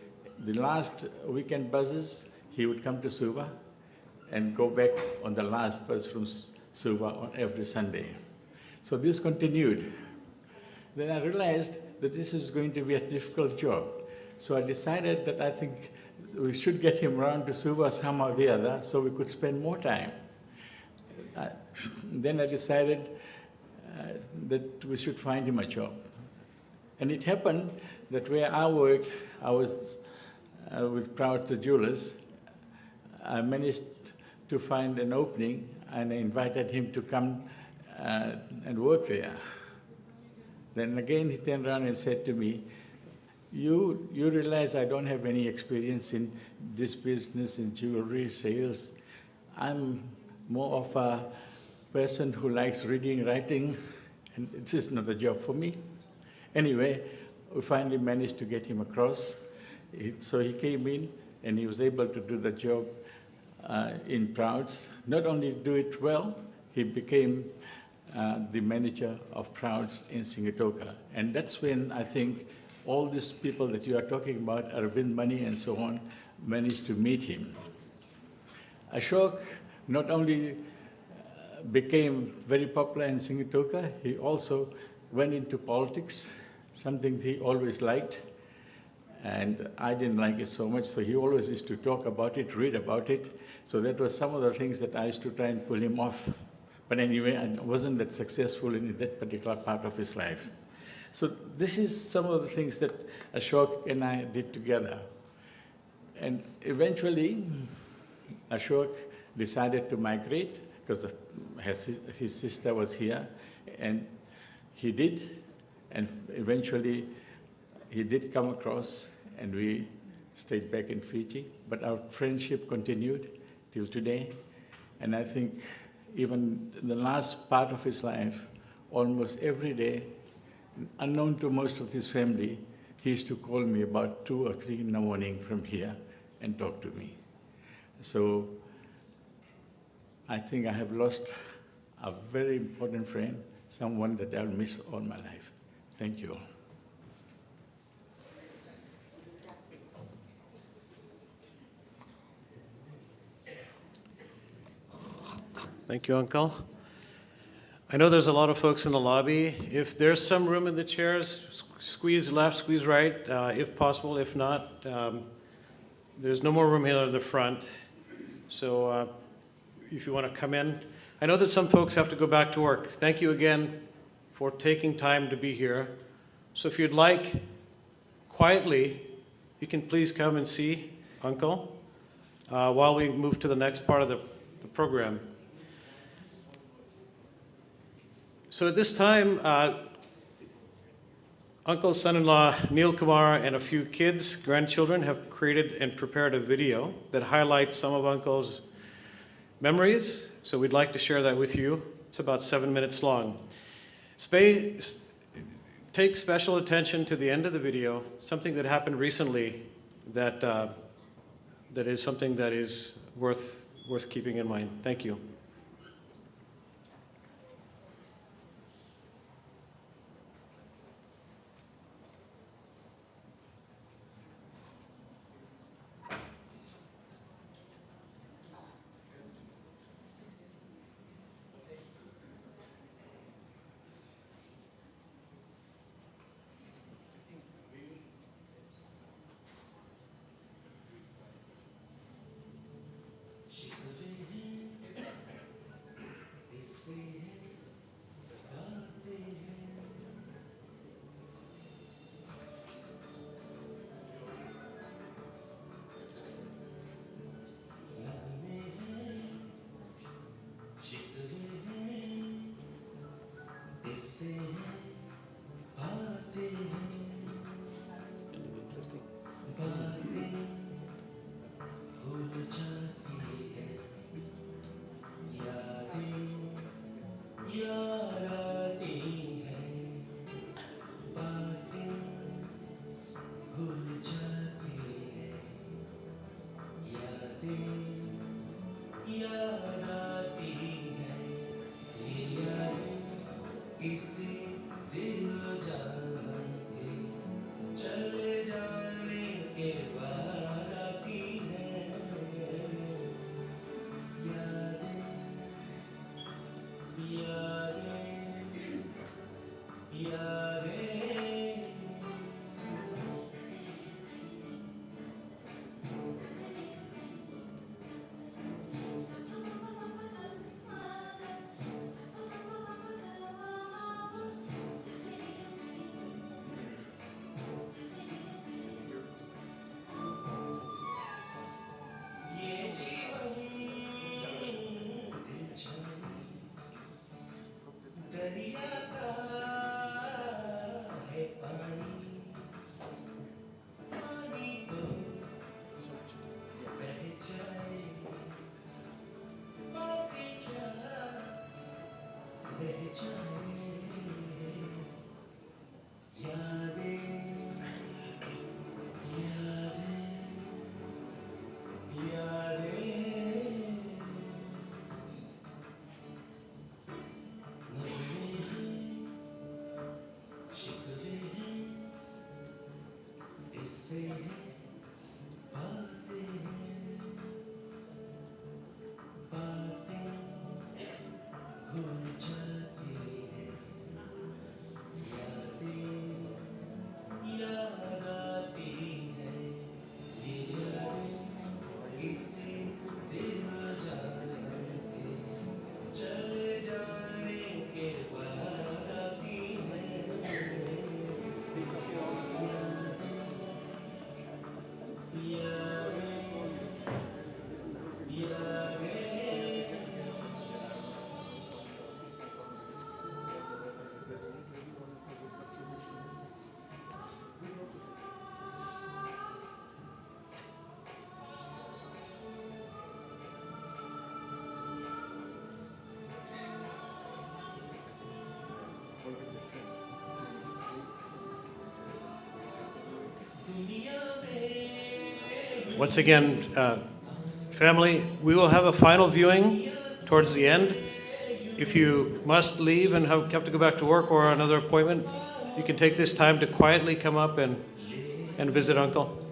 The last weekend buses, he would come to Suva and go back on the last bus from Suva on every Sunday. So this continued. Then I realized that this is going to be a difficult job. So I decided that I think we should get him around to Suva somehow or the other so we could spend more time. Then I decided that we should find him a job. And it happened that where I worked, I was with Proud Jewelers. I managed to find an opening, and I invited him to come and work there. Then again he turned around and said to me, you realize I don't have any experience in this business, in jewelry sales. I'm more of a person who likes reading, writing, and this is not a job for me. Anyway, we finally managed to get him across. So he came in, and he was able to do the job in Prouds. Not only do it well, he became the manager of Prouds in Singatoka. And that's when I think all these people that you are talking about, Arvind Mani and so on, managed to meet him. Ashok not only became very popular in Singatoka, he also went into politics, something he always liked. And I didn't like it so much, so he always used to talk about it, read about it. So that was some of the things that I used to try and pull him off. But anyway, I wasn't that successful in that particular part of his life. So this is some of the things that Ashok and I did together. And eventually, Ashok decided to migrate because his sister was here, and he did. And eventually, he did come across, and we stayed back in Fiji. But our friendship continued till today. And I think even in the last part of his life, almost every day, unknown to most of his family, he used to call me about 2 or 3 in the morning from here and talk to me. So I think I have lost a very important friend, someone that I'll miss all my life. Thank you all. Thank you, Uncle. I know there's a lot of folks in the lobby. If there's some room in the chairs, squeeze left, squeeze right, if possible. If not, there's no more room here at the front. So if you want to come in. I know that some folks have to go back to work. Thank you again for taking time to be here. So if you'd like, quietly, you can please come and see Uncle while we move to the next part of the program. So at this time, Uncle's son-in-law, Neil Kumar, and a few kids, grandchildren, have created and prepared a video that highlights some of Uncle's memories. So we'd like to share that with you. It's about 7 minutes long. Take special attention to the end of the video, something that happened recently that is something that is worth keeping in mind. Thank you. Once again, family, we will have a final viewing towards the end. If you must leave and have to go back to work or another appointment, you can take this time to quietly come up and visit Uncle.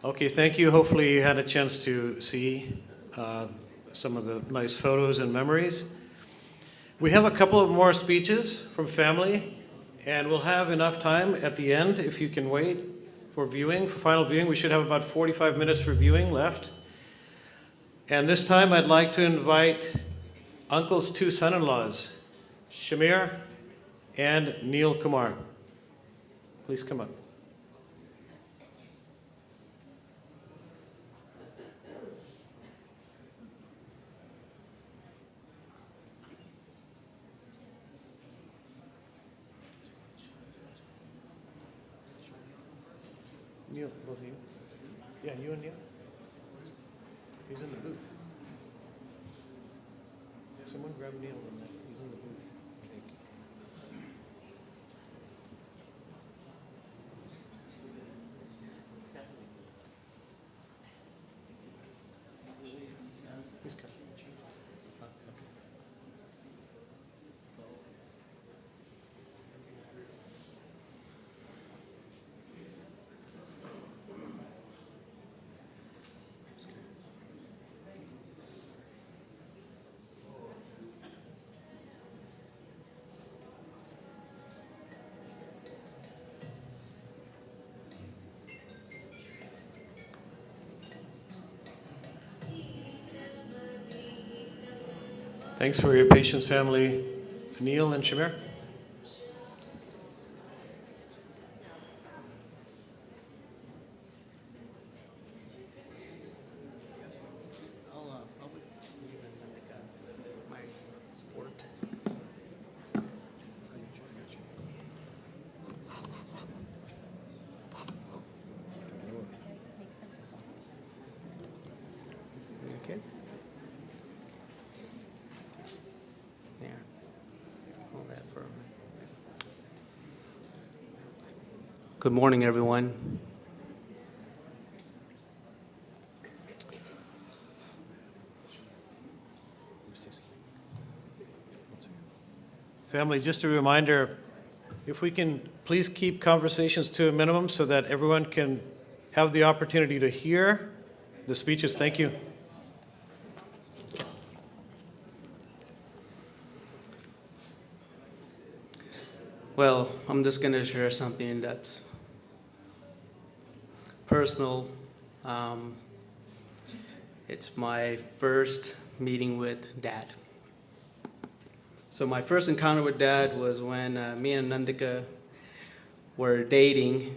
Okay, thank you. Hopefully you had a chance to see some of the nice photos and memories. We have a couple of more speeches from family, and we'll have enough time at the end if you can wait for viewing, for final viewing. We should have about 45 minutes for viewing left. And this time I'd like to invite Uncle's two son-in-laws, Shamir and Neil Kumar. Please come up. Neil, both of you? Yeah, you and Neil? He's in the booth. Someone grab Neil in there. He's in the booth. He's coming. Thanks for your patience, family. Neil and Shamir. My support. Okay. There. Hold that for a minute. Good morning, everyone. Family, just a reminder, if we can please keep conversations to a minimum so that everyone can have the opportunity to hear the speeches. Thank you. Well, I'm just going to share something that's personal. It's my first meeting with Dad. So my first encounter with Dad was when me and Nandika were dating,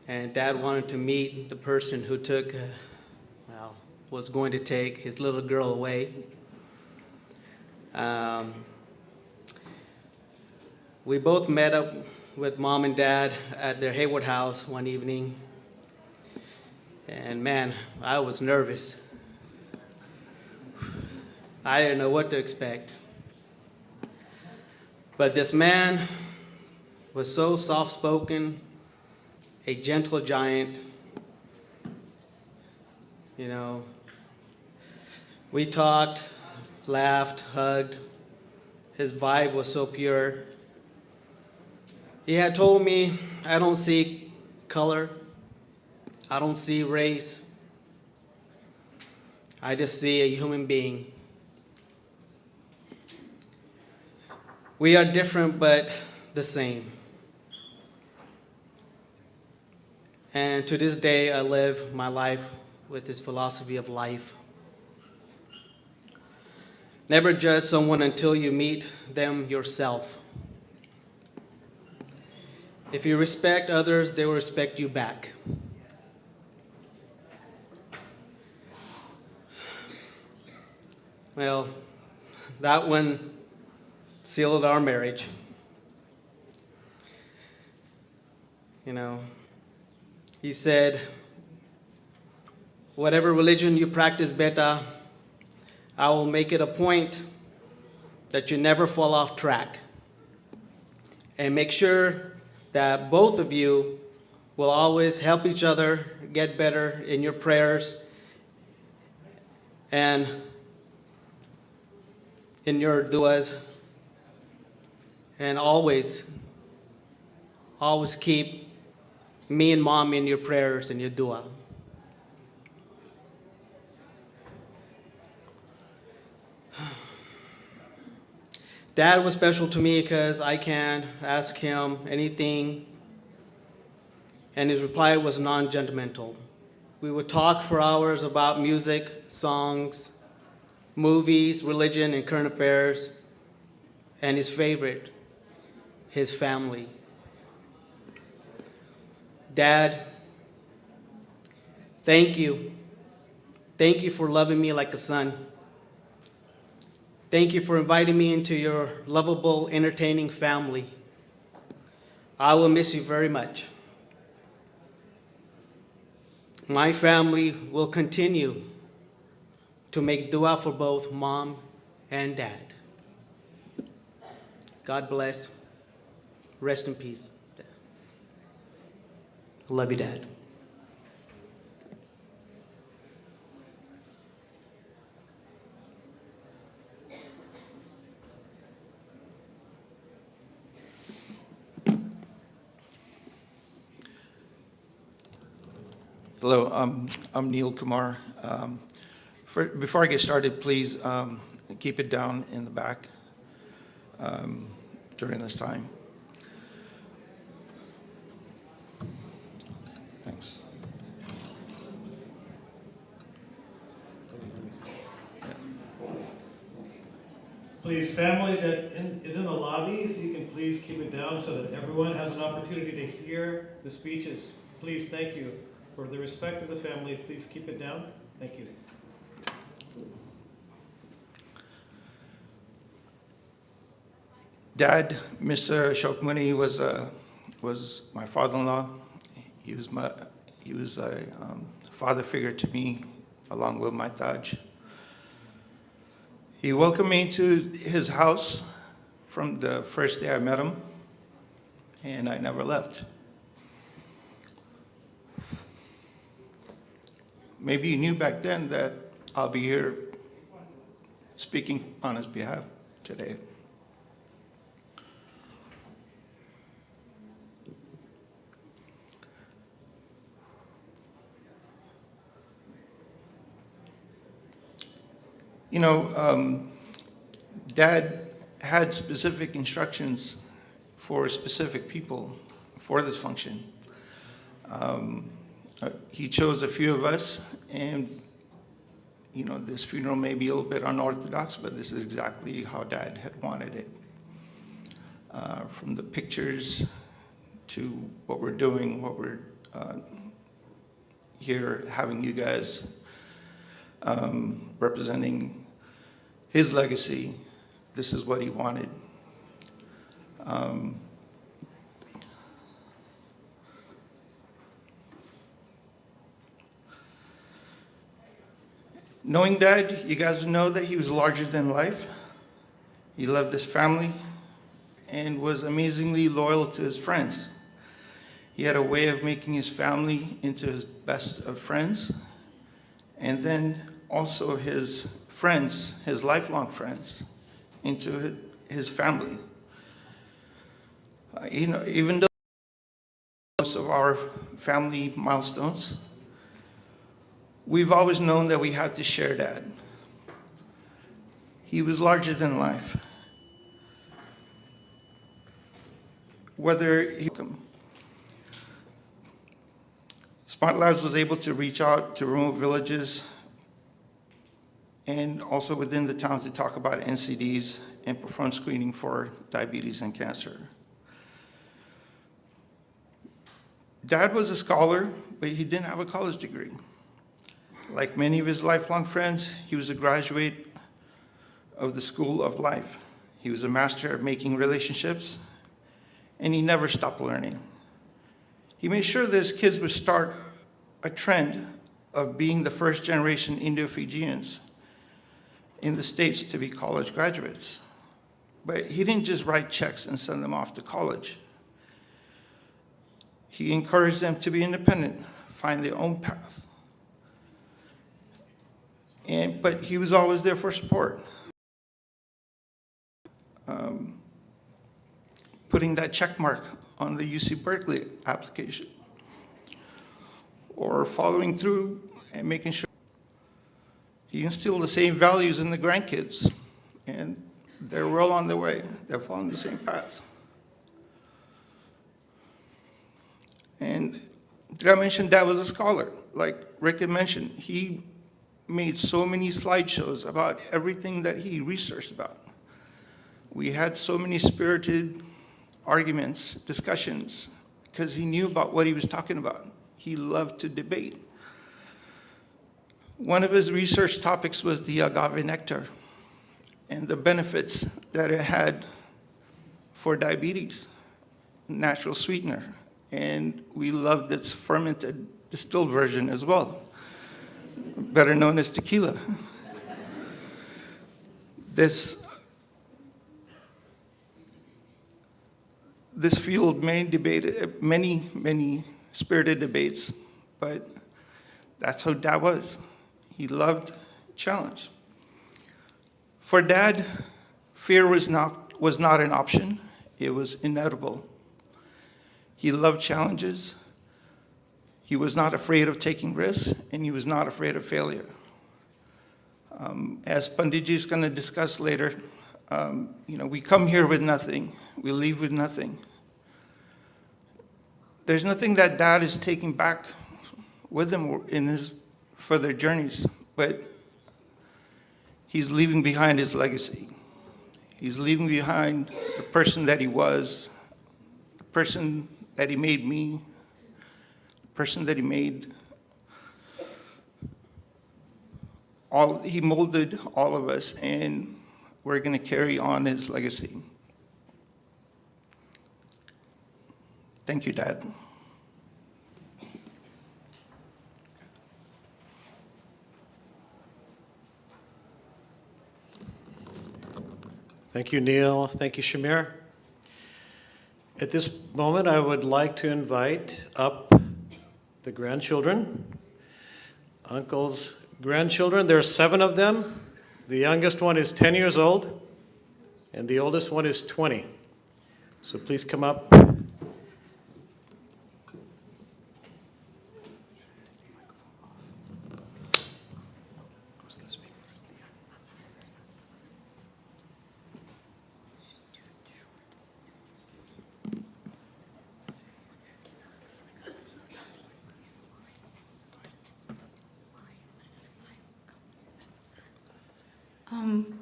and Dad wanted to meet the person who took, was going to take his little girl away. We both met up with Mom and Dad at their Haywood house one evening, and man, I was nervous. I didn't know what to expect. But this man was so soft-spoken, a gentle giant. You know, we talked, laughed, hugged. His vibe was so pure. He had told me, I don't see color, I don't see race, I just see a human being. We are different, but the same. And to this day, I live my life with this philosophy of life. Never judge someone until you meet them yourself. If you respect others, they will respect you back. Well, that one sealed our marriage. You know, he said, whatever religion you practice, beta, I will make it a point that you never fall off track. And make sure that both of you will always help each other get better in your prayers and in your duas. And always keep me and Mom in your prayers and your dua. Dad was special to me because I can ask him anything, and his reply was non-judgmental. We would talk for hours about music, songs, movies, religion, and current affairs, and his favorite, his family. Dad, thank you. Thank you for loving me like a son. Thank you for inviting me into your lovable, entertaining family. I will miss you very much. My family will continue to make dua for both Mom and Dad. God bless. Rest in peace. I love you, Dad. Hello, I'm Neil Kumar. Before I get started, please keep it down in the back during this time. Thanks. Please, family that is in the lobby, if you can please keep it down so that everyone has an opportunity to hear the speeches. Please, thank you. For the respect of the family, please keep it down. Thank you. Dad, Mr. Ashok Muni was my father-in-law. He was a father figure to me, along with my Taj. He welcomed me to his house from the first day I met him, and I never left. Maybe you knew back then that I'll be here speaking on his behalf today. You know, Dad had specific instructions for specific people for this function. He chose a few of us, and you know, this funeral may be a little bit unorthodox, but this is exactly how Dad had wanted it. From the pictures to what we're doing, what we're here having you guys representing his legacy, this is what he wanted. Knowing Dad, you guys know that he was larger than life. He loved his family and was amazingly loyal to his friends. He had a way of making his family into his best of friends, and then also his friends, his lifelong friends, into his family. You know, even though most of our family milestones, we've always known that we had to share Dad. He was larger than life. Whether he Smart Labs was able to reach out to remote villages and also within the town to talk about NCDs and perform screening for diabetes and cancer. Dad was a scholar, but he didn't have a college degree. Like many of his lifelong friends, he was a graduate of the School of Life. He was a master at making relationships, and he never stopped learning. He made sure that his kids would start a trend of being the first generation Indo-Fijians in the States to be college graduates. But he didn't just write checks and send them off to college. He encouraged them to be independent, find their own path. But he was always there for support. Putting that check mark on the UC Berkeley application. or following through and making sure. He instilled the same values in the grandkids, and they're well on their way. They're following the same path. And did I mention Dad was a scholar? Like Rick had mentioned, he made so many slideshows about everything that he researched about. We had so many spirited arguments, discussions, because he knew about what he was talking about. He loved to debate. One of his research topics was the agave nectar and the benefits that it had for diabetes, natural sweetener. And we loved its fermented distilled version as well, better known as tequila. This fueled many spirited debates, but that's how Dad was. He loved challenge. For Dad, fear was not an option, it was inevitable. He loved challenges. He was not afraid of taking risks, and he was not afraid of failure. As Pundit is going to discuss later, we come here with nothing. We leave with nothing. There's nothing that Dad is taking back with him in his further journeys, but he's leaving behind his legacy. He's leaving behind the person that he was, the person that he made me, the person that he made he molded all of us, and we're going to carry on his legacy. Thank you, Dad. Thank you, Neil. Thank you, Shamir. At this moment, I would like to invite up the grandchildren, Uncle's grandchildren. There are 7 of them. The youngest one is 10 years old, and the oldest one is 20. So please come up.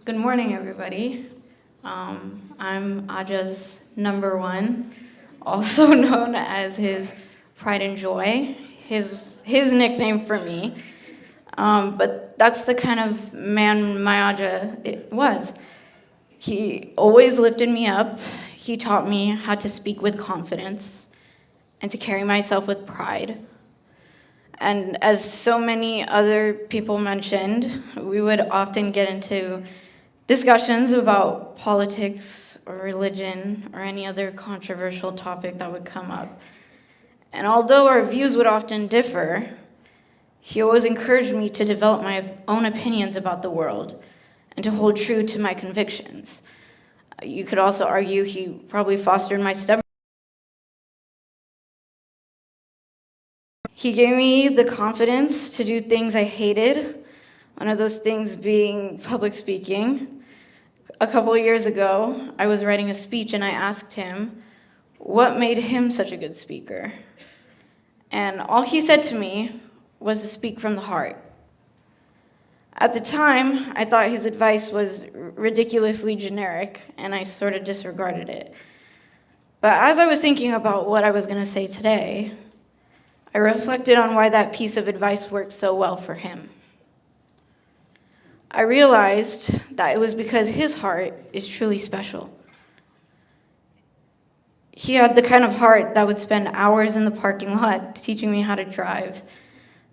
Good morning, everybody. I'm Aja's number 1, also known as his pride and joy, his nickname for me. But that's the kind of man my Aja was. He always lifted me up. He taught me how to speak with confidence and to carry myself with pride. And as so many other people mentioned, we would often get into discussions about politics or religion or any other controversial topic that would come up. And although our views would often differ, he always encouraged me to develop my own opinions about the world and to hold true to my convictions. You could also argue he probably fostered my stubbornness. He gave me the confidence to do things I hated, one of those things being public speaking. A couple of years ago, I was writing a speech and I asked him what made him such a good speaker. And all he said to me was to speak from the heart. At the time, I thought his advice was ridiculously generic, and I sort of disregarded it. But as I was thinking about what I was going to say today, I reflected on why that piece of advice worked so well for him. I realized that it was because his heart is truly special. He had the kind of heart that would spend hours in the parking lot teaching me how to drive,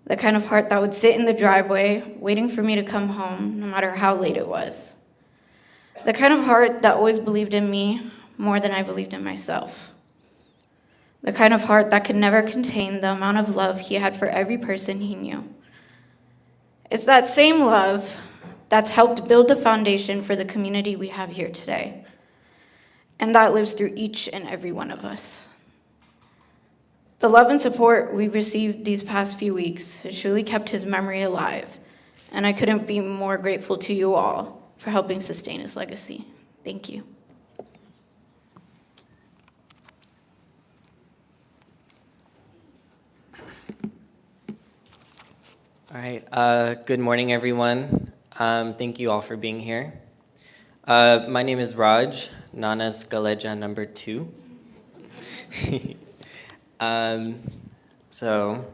the kind of heart that would sit in the driveway waiting for me to come home no matter how late it was, the kind of heart that always believed in me more than I believed in myself, the kind of heart that could never contain the amount of love he had for every person he knew. It's that same love that's helped build the foundation for the community we have here today, and that lives through each and every one of us. The love and support we've received these past few weeks has truly kept his memory alive, and I couldn't be more grateful to you all for helping sustain his legacy. Thank you. All right, good morning, everyone. Thank you all for being here. My name is Raj, Nana's Galeja number 2. So,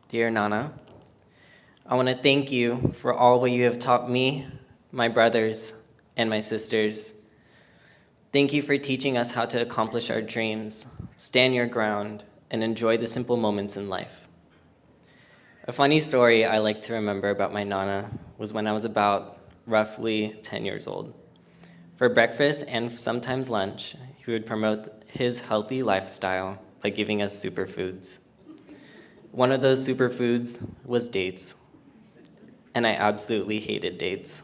dear Nana, I want to thank you for all what you have taught me, my brothers, and my sisters. Thank you for teaching us how to accomplish our dreams, stand your ground, and enjoy the simple moments in life. A funny story I like to remember about my Nana was when I was about roughly 10 years old. For breakfast and sometimes lunch, he would promote his healthy lifestyle by giving us superfoods. One of those superfoods was dates, and I absolutely hated dates.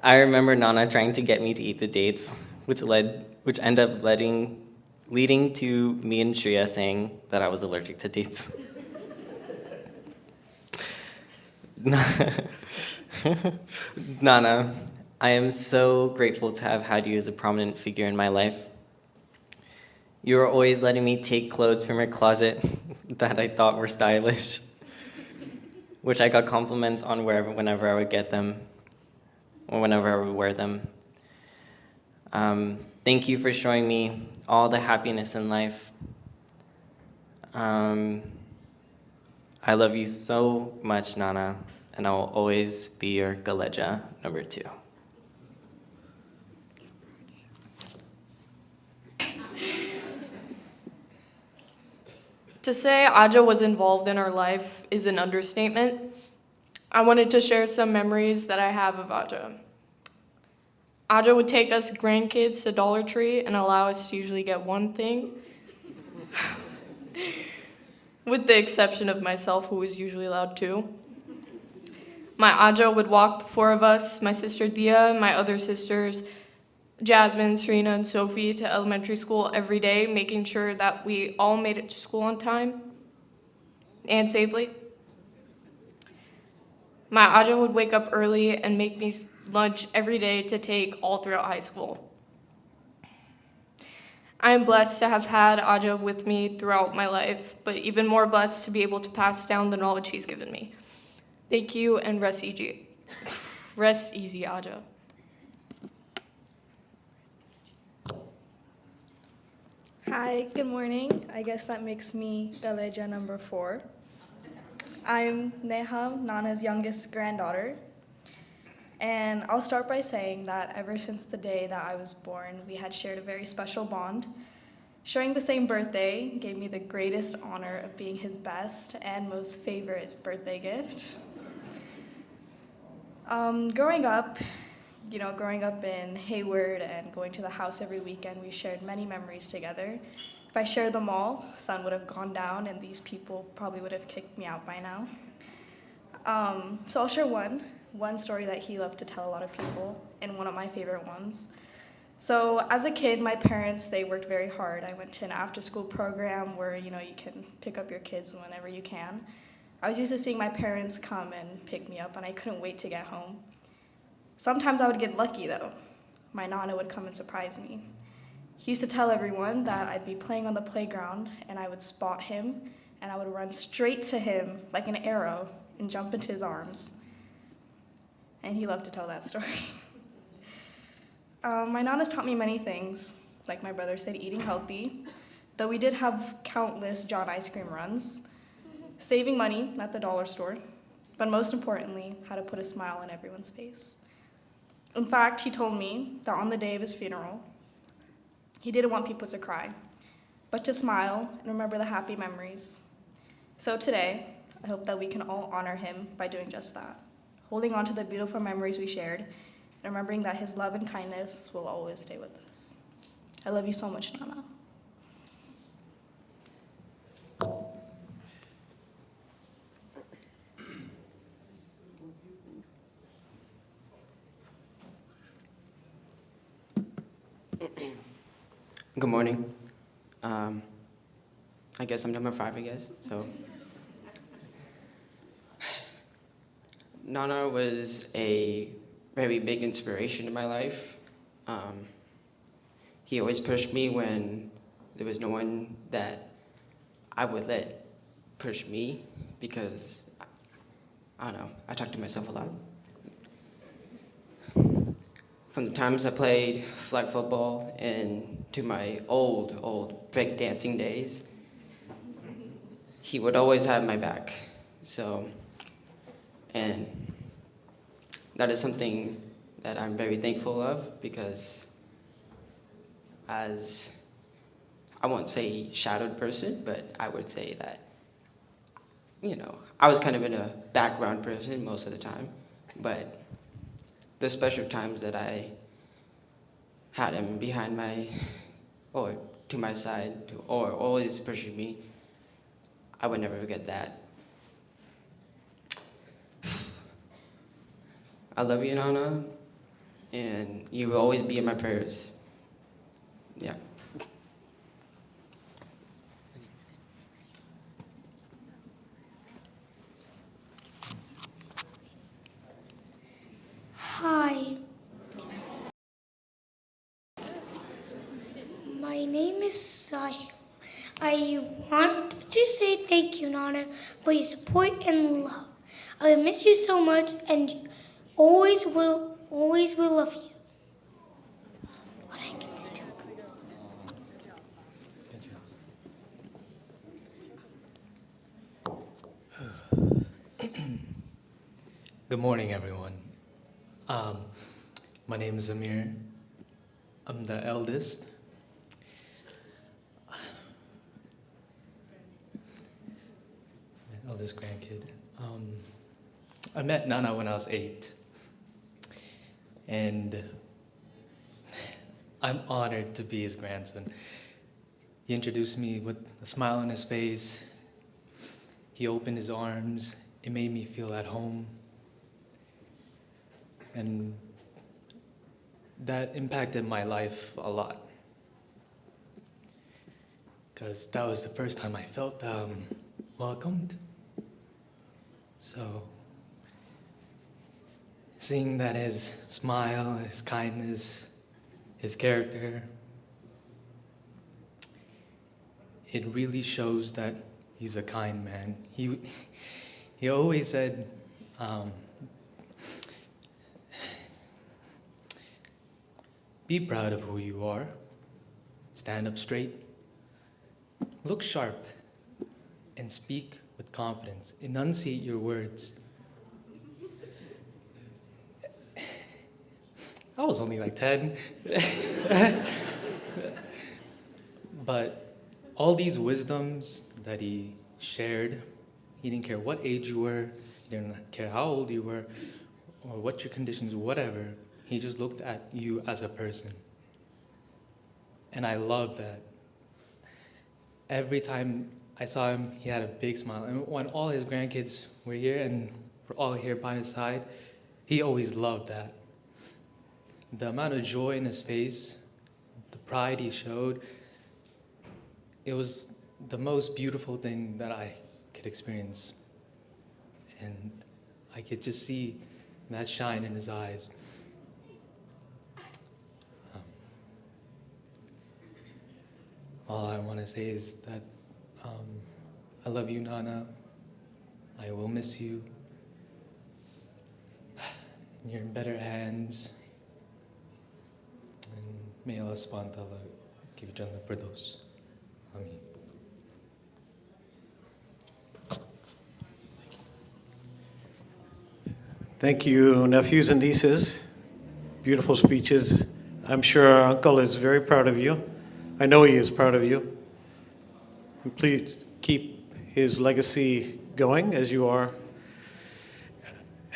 I remember Nana trying to get me to eat the dates, which ended up leading to me and Shreya saying that I was allergic to dates. Nana, I am so grateful to have had you as a prominent figure in my life. You were always letting me take clothes from your closet that I thought were stylish, which I got compliments on whenever I would get them, or whenever I would wear them. Thank you for showing me all the happiness in life. I love you so much, Nana, and I will always be your Galeja number 2. To say Aja was involved in our life is an understatement. I wanted to share some memories that I have of Aja. Aja would take us grandkids to Dollar Tree and allow us to usually get one thing, with the exception of myself, who was usually allowed 2. My Aja would walk the 4 of us, my sister Dia, my other sisters, Jasmine, Serena, and Sophie, to elementary school every day, making sure that we all made it to school on time and safely. My Aja would wake up early and make me lunch every day to take all throughout high school. I am blessed to have had Aja with me throughout my life, but even more blessed to be able to pass down the knowledge he's given me. Thank you, and rest easy. Rest easy, Aja. Hi, good morning. I guess that makes me Galeja number 4. I'm Neha, Nana's youngest granddaughter. And I'll start by saying that ever since the day that I was born, we had shared a very special bond. Sharing the same birthday gave me the greatest honor of being his best and most favorite birthday gift. Growing up in Hayward and going to the house every weekend, we shared many memories together. If I shared them all, the sun would have gone down and these people probably would have kicked me out by now. So I'll share one story that he loved to tell a lot of people, and one of my favorite ones. So as a kid, my parents, they worked very hard. I went to an after-school program where, you can pick up your kids whenever you can. I was used to seeing my parents come and pick me up, and I couldn't wait to get home. Sometimes I would get lucky, though. My Nana would come and surprise me. He used to tell everyone that I'd be playing on the playground, and I would spot him, and I would run straight to him like an arrow and jump into his arms. And he loved to tell that story. My Nana's taught me many things, like my brother said, eating healthy, though we did have countless John ice cream runs, saving money at the dollar store, but most importantly, how to put a smile on everyone's face. In fact, he told me that on the day of his funeral, he didn't want people to cry, but to smile and remember the happy memories. So today, I hope that we can all honor him by doing just that, holding on to the beautiful memories we shared, and remembering that his love and kindness will always stay with us. I love you so much, Nana. Good morning. I guess I'm number 5, I guess. So Nana was a very big inspiration in my life. He always pushed me when there was no one that I would let push me, because, I don't know, I talk to myself a lot. From the times I played flag football and to my old break dancing days, he would always have my back. So, and that is something that I'm very thankful of, because as, I won't say shadowed person, but I would say that, you know, I was kind of in a background person most of the time, but the special times that I had him behind my, or to my side, or always pushing me, I would never forget that. I love you, Nana, and you will always be in my prayers. Yeah. Hi. My name is Sahil. I want to say thank you, Nana, for your support and love. I will miss you so much and always will love you. What did I give this to? Good morning, everyone. My name is Amir. I'm the eldest. Eldest grandkid. I met Nana when I was 8. And I'm honored to be his grandson. He introduced me with a smile on his face. He opened his arms. It made me feel at home. And that impacted my life a lot, because that was the first time I felt welcomed. So seeing that his smile, his kindness, his character, it really shows that he's a kind man. He always said, be proud of who you are, stand up straight, look sharp, and speak with confidence. Enunciate your words. I was only like 10. But all these wisdoms that he shared, he didn't care what age you were, he didn't care how old you were, or what your conditions, whatever. He just looked at you as a person. And I love that. Every time I saw him, he had a big smile. And when all his grandkids were here and were all here by his side, he always loved that. The amount of joy in his face, the pride he showed, it was the most beautiful thing that I could experience. And I could just see that shine in his eyes. All I want to say is that I love you, Nana. I will miss you. You're in better hands. And may Allah subhanahu wa ta'ala give you Jannah for those. Ameen. Thank you, nephews and nieces. Beautiful speeches. I'm sure our uncle is very proud of you. I know he is proud of you. And please keep his legacy going as you are.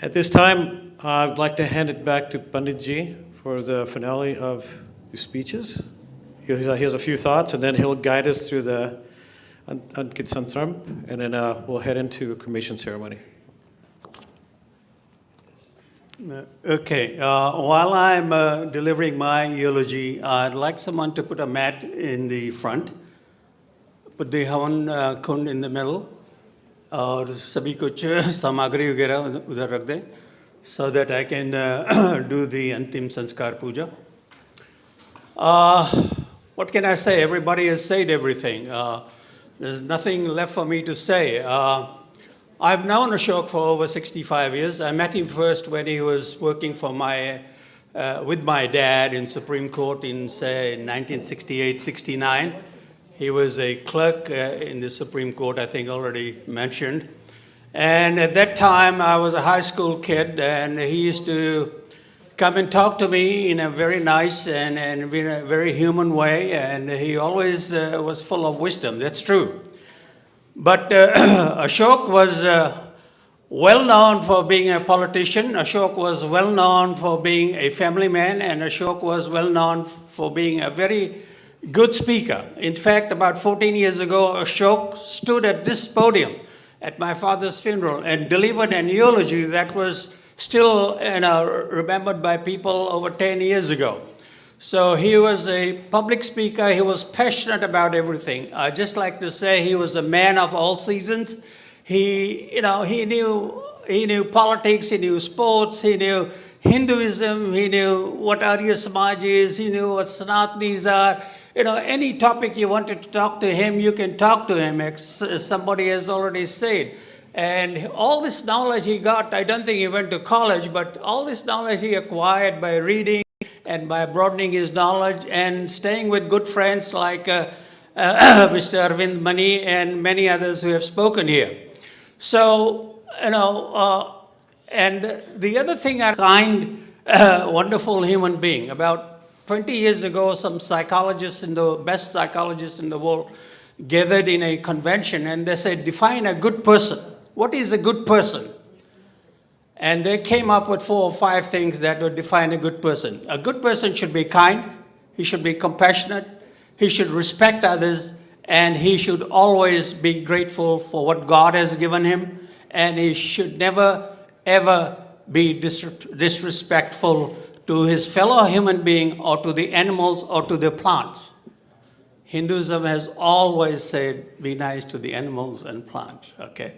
At this time, I'd like to hand it back to Pundit Ji for the finale of the speeches. He has a few thoughts, and then he'll guide us through the Ankit Santram, and then we'll head into a cremation ceremony. Okay, while I'm delivering my eulogy, I'd like someone to put a mat in the front. put the Havan Kund in the middle और सभी कुछ सामग्री वगैरह उधर रख दें so that I can do the अंतिम संस्कार पूजा. What can I say? Everybody has said everything. There's nothing left for me to say. I've known Ashok for over 65 years. I met him first when he was working for with my dad in Supreme Court in, say, 1968-69. He was a clerk in the Supreme Court, I think already mentioned. And at that time, I was a high school kid, and he used to come and talk to me in a very nice and in a very human way, and he always was full of wisdom. That's true. But Ashok was well known for being a politician. Ashok was well known for being a family man, and Ashok was well known for being a very good speaker. In fact, about 14 years ago, Ashok stood at this podium at my father's funeral and delivered an eulogy that was still remembered by people over 10 years ago. So he was a public speaker. He was passionate about everything. I just like to say he was a man of all seasons. He knew politics, he knew sports, he knew Hinduism, he knew what Arya Samaj is, he knew what Sanatanis are. Any topic you wanted to talk to him, you can talk to him, as somebody has already said. And all this knowledge he got, I don't think he went to college, but all this knowledge he acquired by reading and by broadening his knowledge and staying with good friends like Mr. Arvind Mani and many others who have spoken here. So, and the other thing, a kind, wonderful human being. About 20 years ago, some psychologists, best psychologists in the world, gathered in a convention and they said, define a good person. What is a good person? And they came up with 4 or 5 things that would define a good person. A good person should be kind, he should be compassionate, he should respect others, and he should always be grateful for what God has given him, and he should never, ever be disrespectful to his fellow human being or to the animals or to the plants. Hinduism has always said, be nice to the animals and plants, okay?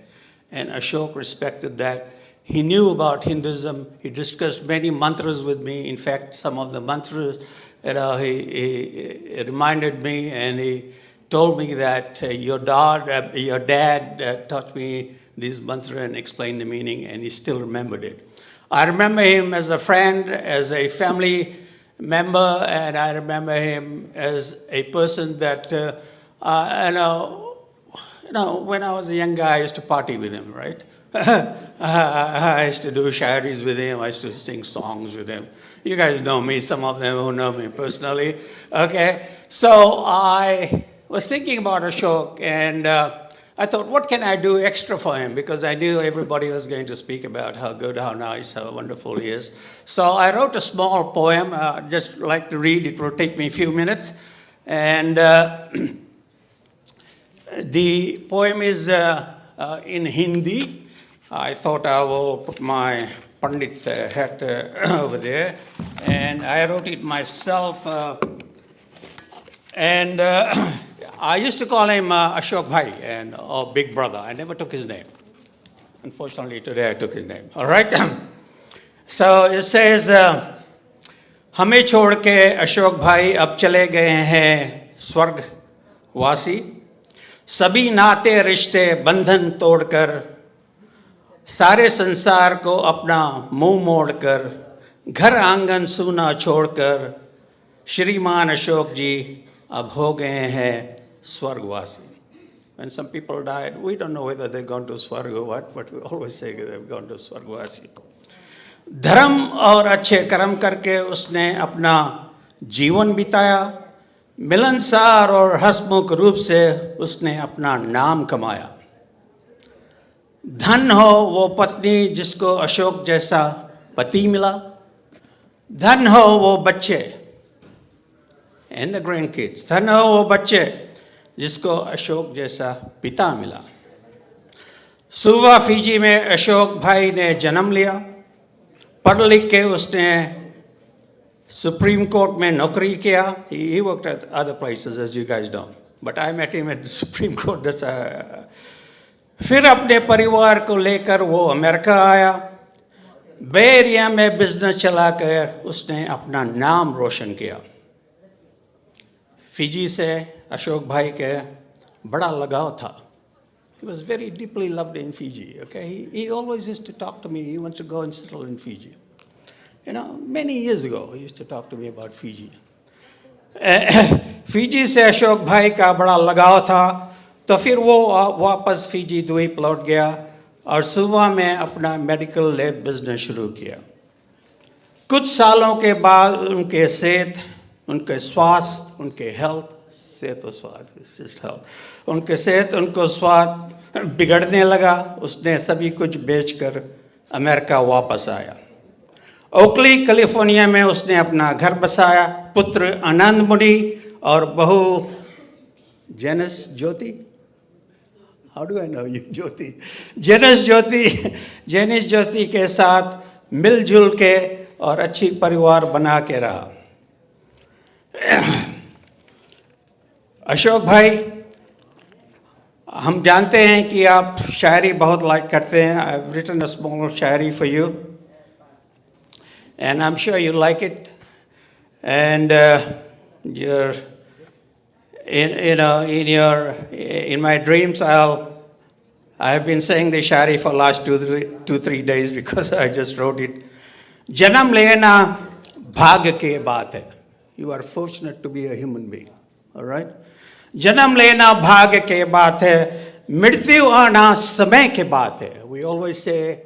And Ashok respected that. He knew about Hinduism. He discussed many mantras with me. In fact, some of the mantras, he reminded me, and he told me that your dad taught me these mantras and explained the meaning, and he still remembered it. I remember him as a friend, as a family member, and I remember him as a person that, when I was a young guy, I used to party with him, right? I used to do shairis with him. I used to sing songs with him. You guys know me, some of them who know me personally. Okay, so I was thinking about Ashok, and I thought, what can I do extra for him? Because I knew everybody was going to speak about how good, how nice, how wonderful he is. So I wrote a small poem. I'd just like to read. It will take me a few minutes. And the poem is in Hindi. I thought I will put my Pundit hat over there. And I wrote it myself. I used to call him Ashok Bhai, or Big Brother. I never took his name. Unfortunately, today I took his name. All right? So it says, हमें छोड़ के अशोक भाई अब चले गए हैं स्वर्गवासी सभी नाते रिश्ते बंधन तोड़कर सारे संसार को अपना मुंह मोड़कर घर आंगन सूना छोड़कर श्रीमान अशोक जी अब हो गए हैं Swargvasi. When some people died, we don't know whether they've gone to Swarg or what, but we always say they've gone to Swargvasi. धर्म और अच्छे कर्म करके उसने अपना जीवन बिताया मिलनसार और हंसमुख रूप से उसने अपना नाम कमाया धन हो वो पत्नी जिसको अशोक जैसा पति मिला धन हो वो बच्चे and the grandkids धन हो वो बच्चे जिसको अशोक जैसा पिता मिला सुवा फिजी में अशोक भाई ने जन्म लिया पढ़ लिख के उसने सुप्रीम कोर्ट में नौकरी किया he worked at other places as you guys know but I met him at the Supreme Court. फिर अपने परिवार को लेकर वो अमेरिका आया, बे एरिया में बिजनेस चलाकर उसने अपना नाम रोशन किया। फिजी से अशोक भाई के बड़ा लगाव था। He was very deeply loved in Fiji. Okay, he always used to talk to me. He wants to go and settle in Fiji. You know, many years ago, he used to talk to me about Fiji. Fiji से अशोक भाई का बड़ा लगाव था, तो फिर वो वापस फिजी द्वीप लौट गया और सुबह में अपना मेडिकल लैब बिजनेस शुरू किया। कुछ सालों के बाद उनके सेहत, उनके स्वास्थ्य, उनके हेल्थ, सेहत और स्वास्थ्य, उनके सेहत, उनको स्वास्थ्य बिगड़ने लगा। उसने सभी कुछ बेचकर अमेरिका वापस आया। ओकली कैलिफोर्निया में उसने अपना घर बसाया। पुत्र आनंद मुनि और बहू जेनस Jyoti, how do I know you, Jyoti, जेनस ज्योति के साथ मिलजुल के और अच्छी परिवार बना के रहा। अशोक भाई, हम जानते हैं कि आप शायरी बहुत लाइक करते हैं। I have written a small shayari for you and I'm sure you like it. And you're in my dreams, I have been saying the shari for last 2-3 days because I just wrote it. Janam lena bhag ke baat hai. You are fortunate to be a human being. All right. Janam lena bhag ke baat hai. Mrityu aana samay ke baat hai. We always say,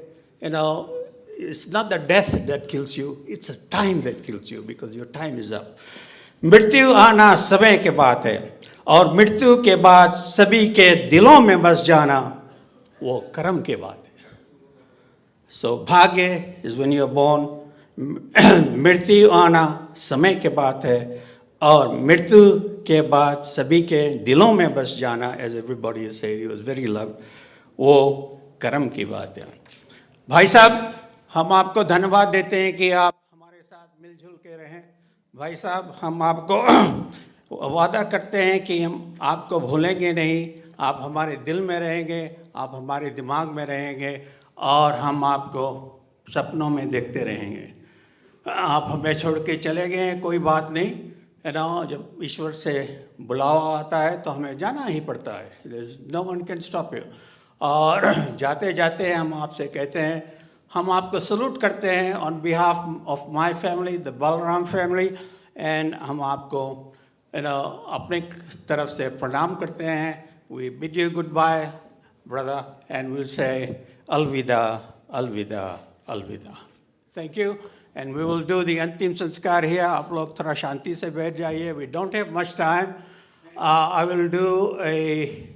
it's not the death that kills you, it's the time that kills you because your time is up. मृत्यु आना समय के बात है और मृत्यु के बाद सभी के दिलों में बस जाना वो कर्म के बात है. So भाग्य is when you are born, मृत्यु आना समय के बात है और मृत्यु के बाद सभी के दिलों में बस जाना, as everybody has said, he was very loved, वो कर्म की बात है. भाई साहब, हम आपको धन्यवाद देते हैं कि आप हमारे साथ मिलजुल के रहें. भाई साहब, हम आपको वादा करते हैं कि हम आपको भूलेंगे नहीं. आप हमारे दिल में रहेंगे, आप हमारे दिमाग में रहेंगे और हम आपको सपनों में देखते रहेंगे. आप हमें छोड़ के चले गए, कोई बात नहीं, है ना. जब ईश्वर से बुलावा आता है तो हमें जाना ही पड़ता है. No one can stop you. और जाते जाते हम आपसे कहते हैं, हम आपको सल्यूट करते हैं on behalf of my family, the Balram family, and हम आपको अपने तरफ से प्रणाम करते हैं. We bid you goodbye brother and will say अलविदा अलविदा अलविदा. Thank you and we will do the अंतिम संस्कार हियर. आप लोग थोड़ा शांति से बैठ जाइए. We don't have much time. I will do a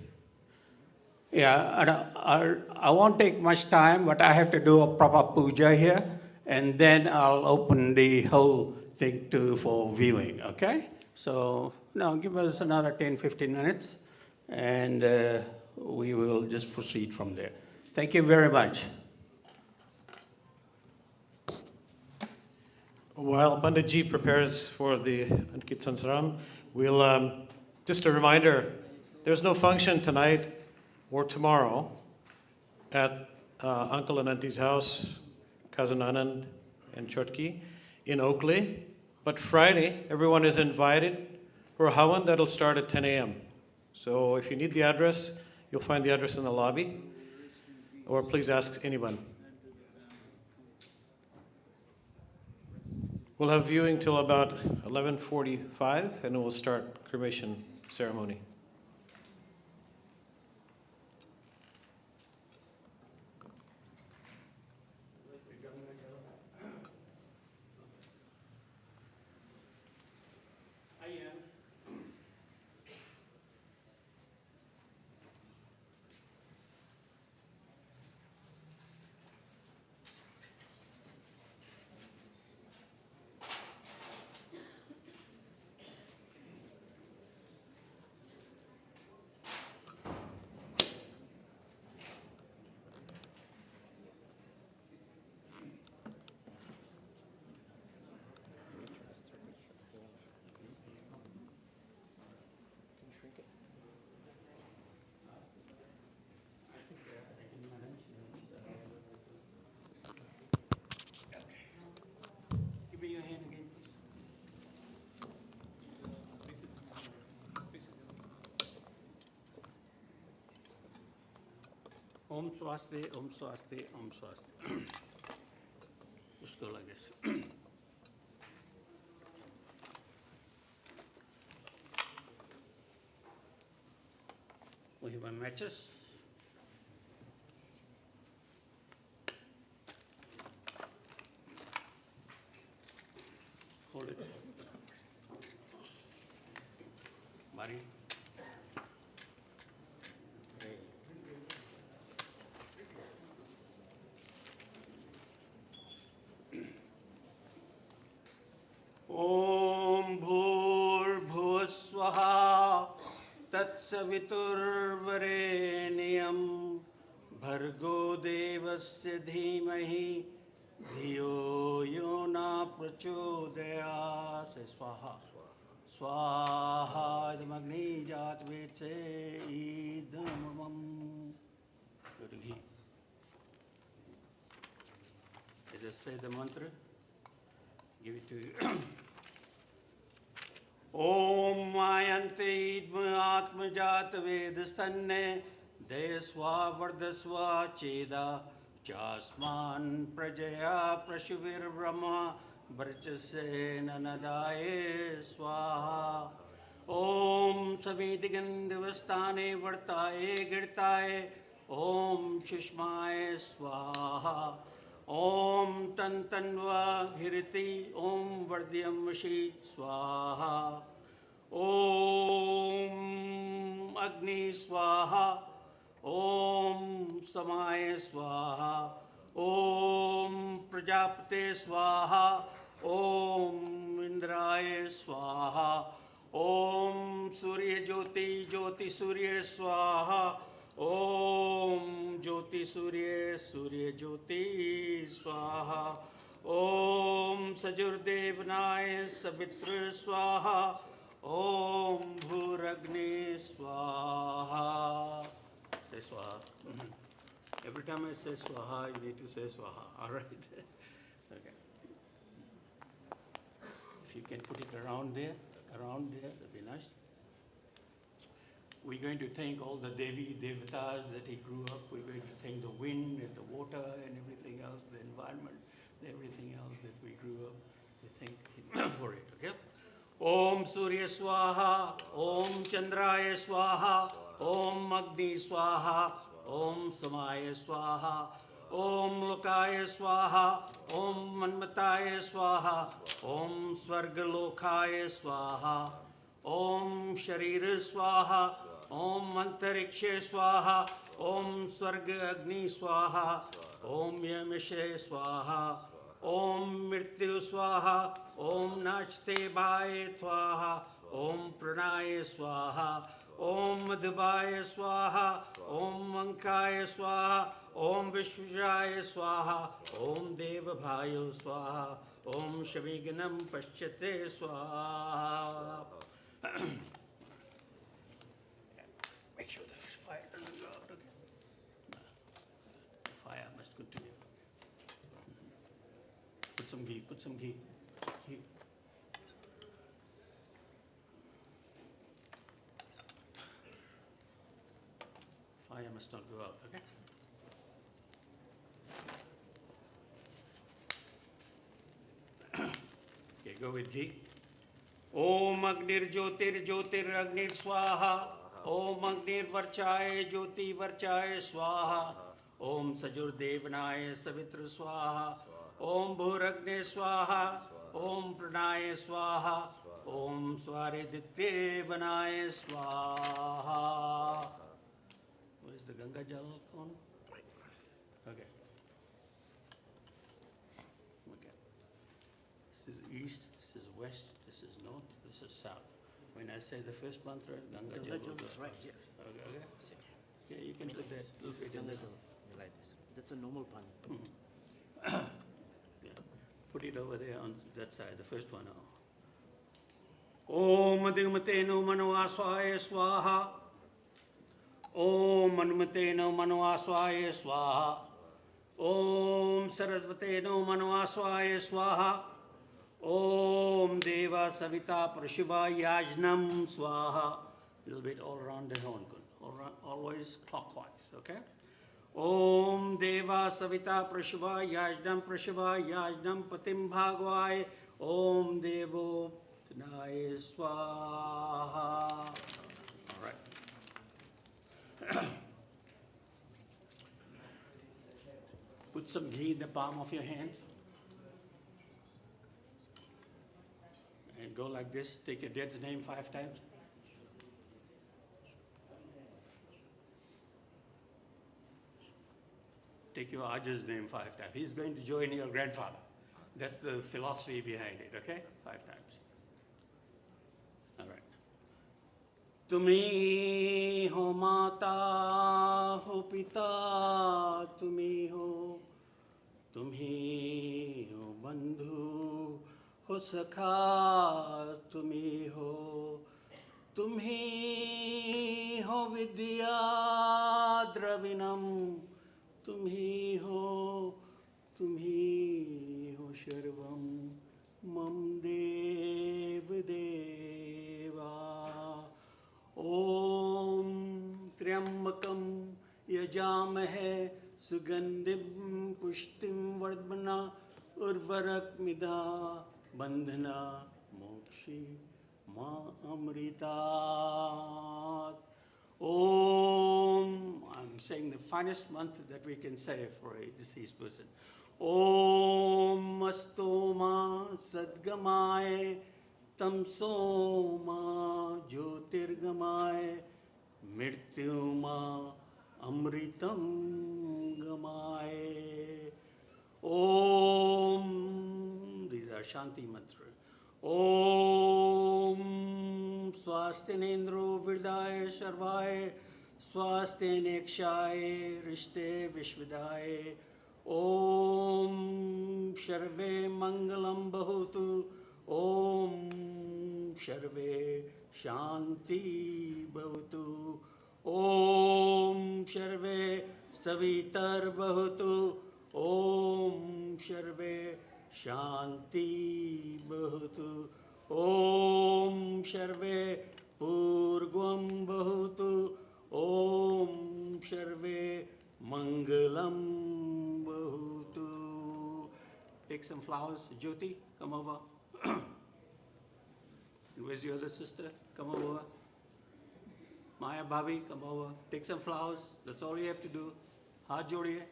I won't take much time, but I have to do a proper puja here, and then I'll open the whole thing for viewing, okay? So now give us another 10-15 minutes, and we will just proceed from there. Thank you very much. While Pundit Ji prepares for the Ankit Sansaram, we'll, just a reminder, there's no function tonight or tomorrow at Uncle and Auntie's house, Cousin Anand and Chotki in Oakley. But Friday, everyone is invited for a Hawan that'll start at 10 a.m. So if you need the address, you'll find the address in the lobby, or please ask anyone. We'll have viewing till about 11:45, and then we'll start cremation ceremony. Om Swaste, Om Swaste, Om Swaste. Just go like this. We have our matches. Hold it. Mari. Om Bhur Swaha Tatsaviturvareniyam Bhargo Devasya Dhimahi Dhiyo Yona Prachodaya. Say Swaha. Swaha Idamagni Jatvetse Idamam. Go to ghee. I just say the mantra. Give it to you. Om Mayante Idma Atmajat Vedastanne Deswa Vardaswa Cheda Jasman Prajaya Prashuvir Brahma Varchase Nanadaye Swaha. Om Savidigandavastane Vartaye Girtaye Om Shishmaye Swaha. Om Tantanva Ghiriti Om Vardyamshi Swaha. Om Agni Swaha. Om Samaya Swaha. Om Prajapate Swaha. Om Indraya Swaha. Om Surya Jyoti Jyoti Surya Swaha. Om Jyoti Surya Surya Jyoti Swaha. Om Sajurdevnaya Savitra Swaha. Om Bhuragni Swaha. Say Swaha. Every time I say Swaha, you need to say Swaha. All right. Okay. If you can put it around there, that'd be nice. We're going to thank all the Devi, Devatas that he grew up. We're going to thank the wind and the water and everything else, the environment, everything else that we grew up. We thank him for it, okay? Om Surya Swaha, Om Chandraya Swaha, Om Agni Swaha, Om Samaya Swaha, Om Lokaya Swaha, Om Manmataya Swaha, Om Svargalokaya Swaha, Om Sharira Swaha, Om Antariksha Swaha, Om Swarga Agni Swaha, Om Yamashe Swaha, Om Mrityu Swaha, Om Nachte Bhaye Swaha, Om Pranaya Swaha, Om Madhubaya Swaha, Om Mankaya Swaha, Om Vishvajaya Swaha, Om Devabhayo Swaha, Om Shaviganam Paschate Swaha. Make sure the fire doesn't go out, okay? The fire must continue. Put some ghee, put some ghee. Ghee. Fire must not go out, okay? Okay, go with ghee. Om Agnir Jyotir Jyotir Agnir Swaha. Om Agnir Varchaye Jyoti Varchaye Swaha. Om Sajur Devanaye Savitra Swaha. Om Bhuragne Swaha. Om Pranaya Swaha. Om Swariditevanaye Swaha. Where's the Ganga Jal on? Okay. Okay. This is east, this is west, this is north, this is south. When I say the first mantra, Ganga Jal is right here. Okay, okay. Yeah, you can put that little bit in there. Like this. That's a normal pun. Yeah. Put it over there on that side, the first one. Om Madhumateno Manoaswaya Swaha. Om Manumateno Manoaswaya Swaha. Om Sarasvateno Manoaswaya Swaha. Om Deva Savita Prashiva Yajnam Swaha. A little bit all around the horn, good. Always clockwise, okay? Om Deva Savita Prashva Yajnam Patim Bhagwai Om Devo Tnai Swaha. All right. Put some ghee in the palm of your hand. And go like this. Take your dad's name 5 times. Take your Aj's name 5 times. He's going to join your grandfather. That's the philosophy behind it, okay? 5 times. All right. Tumi ho mata ho pita, tumi ho bandhu ho sakha, tumi ho vidya dravinam, tumi ho sharvam mam dev deva. Om Triambakam Yajamahe Sugandim Pushtim Vardhana Urvarak Midha Bandhana Mokshi Ma Amritat. Om, I'm saying the finest month that we can say for a deceased person. Om Astoma Sadgamaya Tamsoma Jyotirgamaya Mrityuma Amritam Gamaya. Om, these are Shanti mantra. Om Swastinendro Virdaya Sharvaya Swastinekshaye Rishte Vishvidaya. Om Sharve Mangalam Bahutu. Om Sharve Shanti Bhavatu. Om Sharve Savitar Bhavatu. Om Sharve Shanti Bhavatu. Om Sharve Purgvam Bhavatu. Om Sharve Mangalam Bhavatu. Take some flowers. Jyoti, come over. And where's your other sister? Come over. Maya Bhavi, come over. Take some flowers. That's all you have to do. Haath jodiye.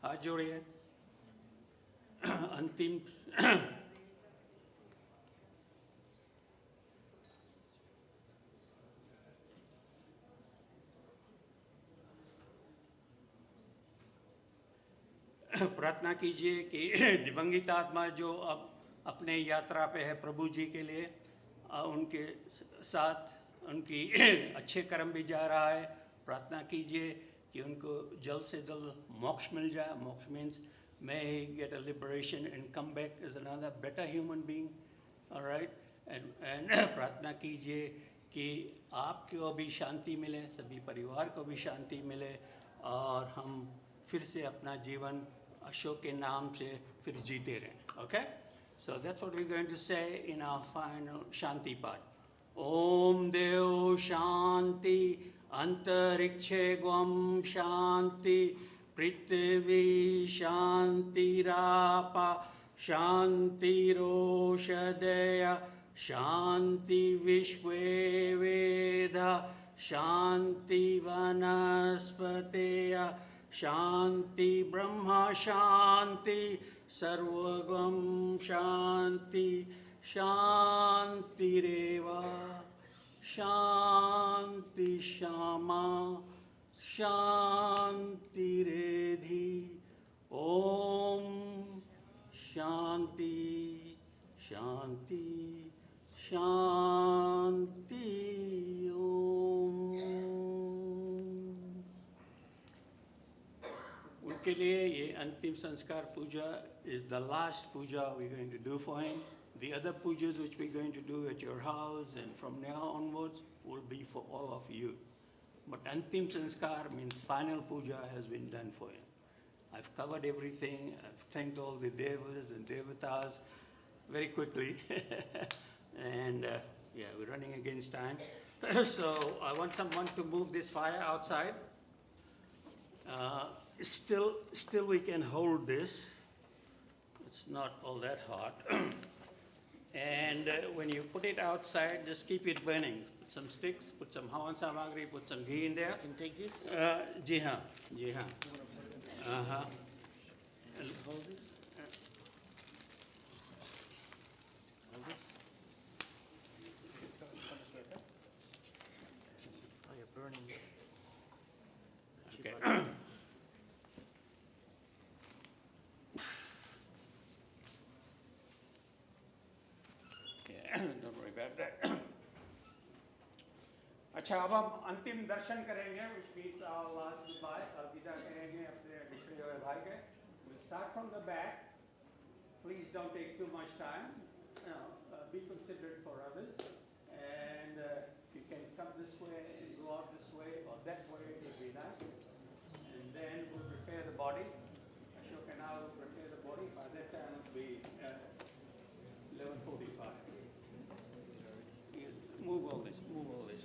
हाथ जोड़िए. अंतिम प्रार्थना कीजिए कि दिवंगित आत्मा जो अब अपने यात्रा पे है प्रभु जी के लिए, उनके साथ उनकी अच्छे कर्म भी जा रहा है. प्रार्थना कीजिए कि उनको जल्द से जल्द मोक्ष मिल जाए. मोक्ष means may he get a liberation and come back as another better human being. All right? And प्रार्थना कीजिए कि आपको भी शांति मिले, सभी परिवार को भी शांति मिले, और हम फिर से अपना जीवन अशोक के नाम से फिर जीते रहें. Okay? So that's what we're going to say in our final Shanti part. Om Dev Shanti Antarikshe Gvam Shanti Prithvi Shanti Rapa Shanti Roshadeya Shanti Vishwe Veda Shanti Vanaspateya Shanti Brahma Shanti Sarvagam Shanti Shanti Reva Shanti Shama Shanti Redhi. Om Shanti Shanti Shanti. Om. उनके लिए ये अंतिम संस्कार पूजा is the last puja we're going to do for him. The other pujas which we're going to do at your house and from now onwards will be for all of you. But Antim Sanskar means final puja has been done for him. I've covered everything. I've thanked all the devas and devatas. very quickly. And yeah, we're running against time. So I want someone to move this fire outside. Still we can hold this. It's not all that hot. And when you put it outside, just keep it burning. Put some sticks, put some hawan samagri, put some ghee in there. Can take this? Ji haan, ji haan. Uh-huh. Hold this? Hold this? Oh, you're burning. Okay. Yeah, don't worry about that. अच्छा अब हम अंतिम दर्शन करेंगे, which means our last goodbye. अलविदा करेंगे अपने बिछड़े हुए भाई के. We'll start from the back. Please don't take too much time. Be considerate for others. And you can come this way, go out this way, or that way. It would be nice. And then we'll prepare the body. Ashok and I will prepare the body. By that time it will be 11:45. Move all this, move all this.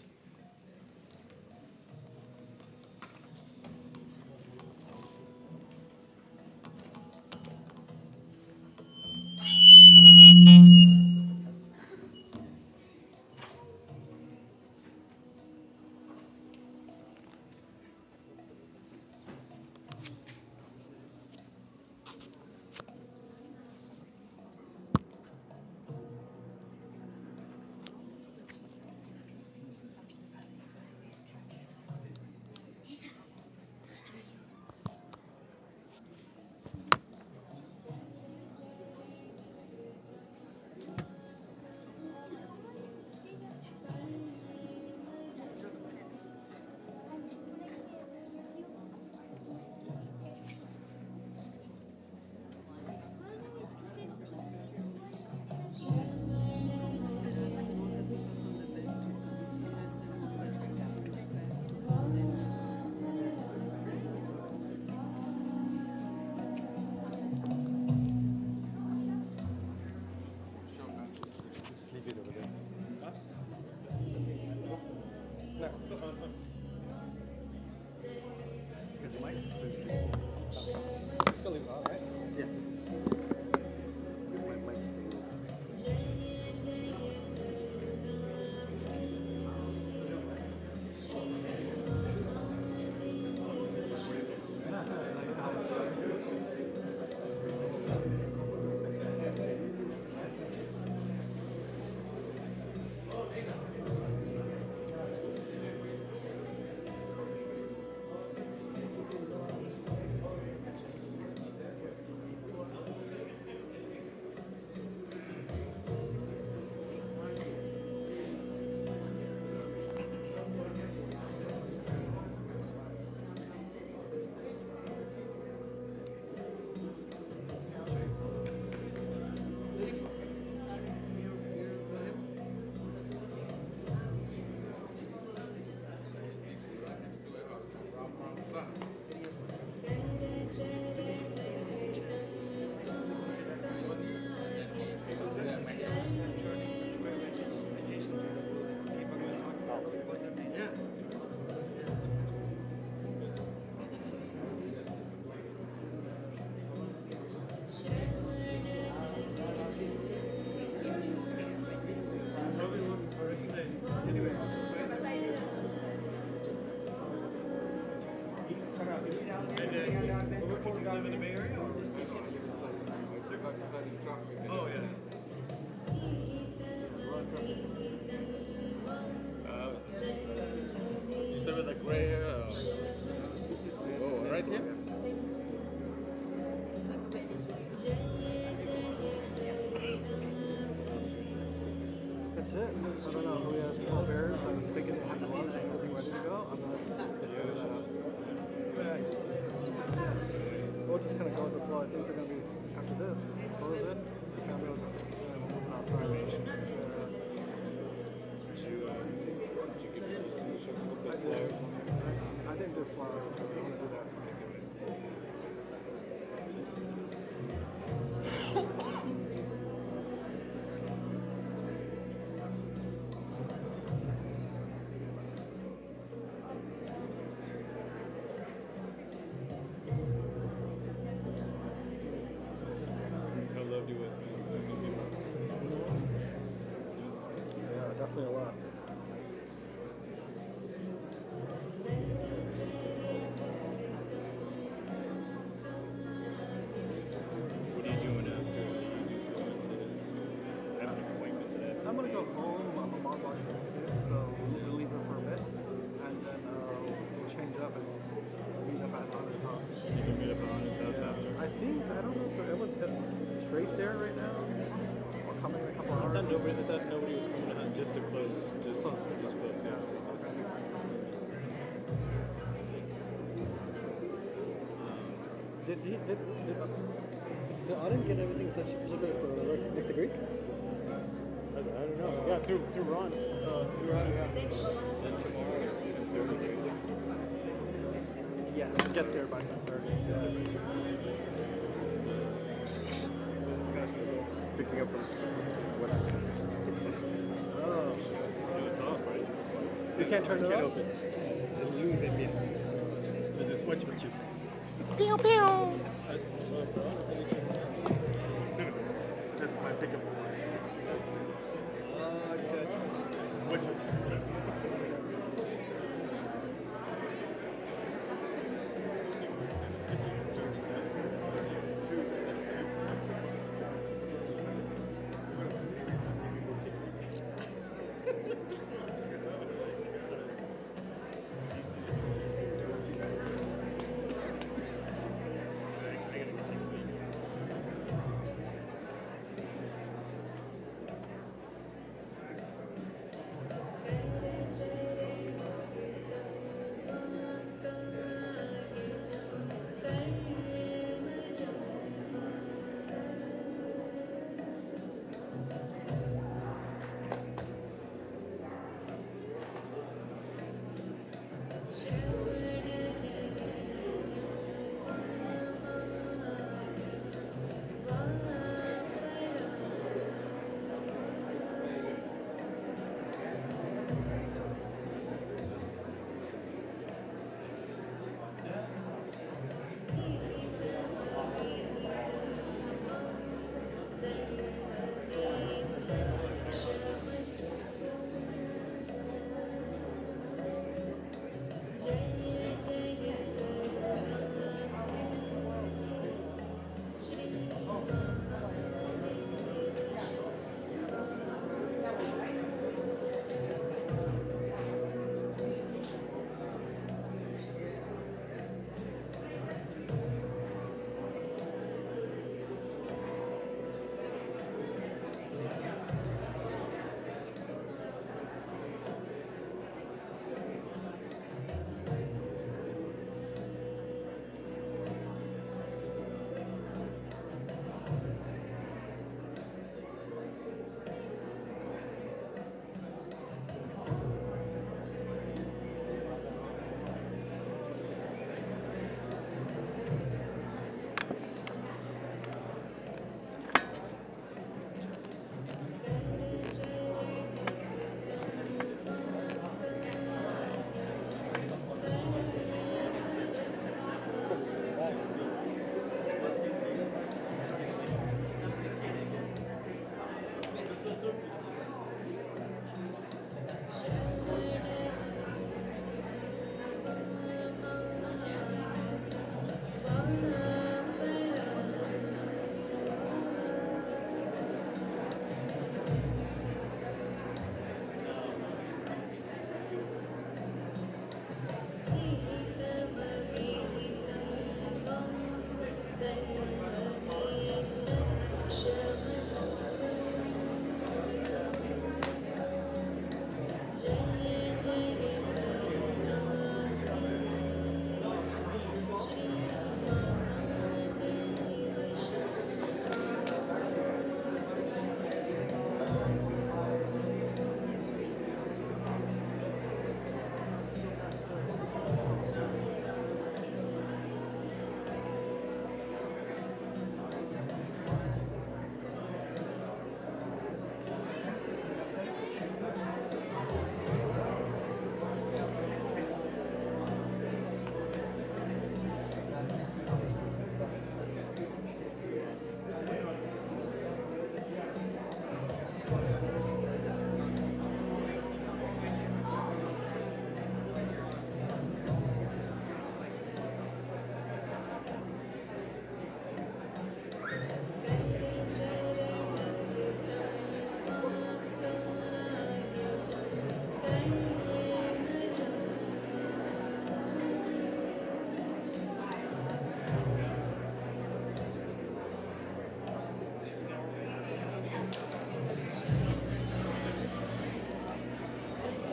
That's it. I don't know who has pallbearers. I'm thinking they have gloves and everything ready to go, unless they figure that out. We'll just kind of go with the flow. I think they're going to be, after this, close it. The camera was moving outside. I didn't do flowers. I want to do that. definitely a lot. What are you doing after you go into? I have an appointment today. I'm gonna go home. I'm a mom watching the kids, so we'll leave her for a bit, and then we'll change up and meet up at Anna's house. You can meet up at Anna's house after. I don't know if everyone's heading straight there right now, or coming in a couple I hours. thought nobody was coming to hunt. Just a close. Just close, yeah. Did Auden get everything such for Nick the Greek? I don't know. Yeah, through Ron. Yeah. And tomorrow is 10:30. Yeah, get there by 10:30. Picking up from what? Oh. It's off, right? You can't turn it off? They lose their minutes. So just watch what you say. Pew pew. That's my pickup line. Exactly. Watch what you say.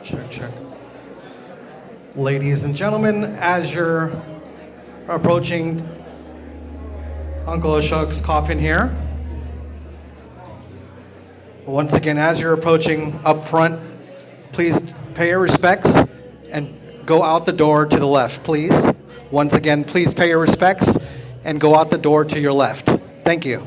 Check, check. Ladies and gentlemen, as you're approaching Uncle Ashok's coffin here, once again, as you're approaching up front, please pay your respects and go out the door to the left, please. Once again, please pay your respects and go out the door to your left. Thank you.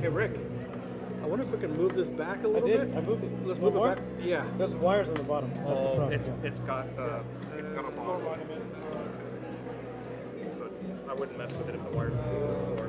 Hey Rick, I wonder if we can move this back a little bit. I moved it. Let's move it more? back. Yeah. There's wires on the bottom. That's the problem. It's got a bottom. So I wouldn't mess with it if the wires are moving the floor.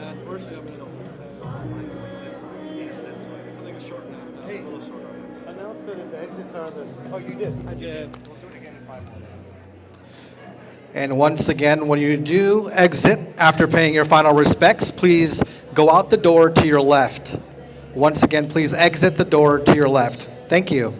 Unfortunately, I'm going to hold this one. This one. I think it's short now. Hey, a little short on this. Announce that the exits are this. Oh, you did? I did. We'll do it again in 5 minutes. And once again, when you do exit after paying your final respects, please go out the door to your left. Once again, please exit the door to your left. Thank you.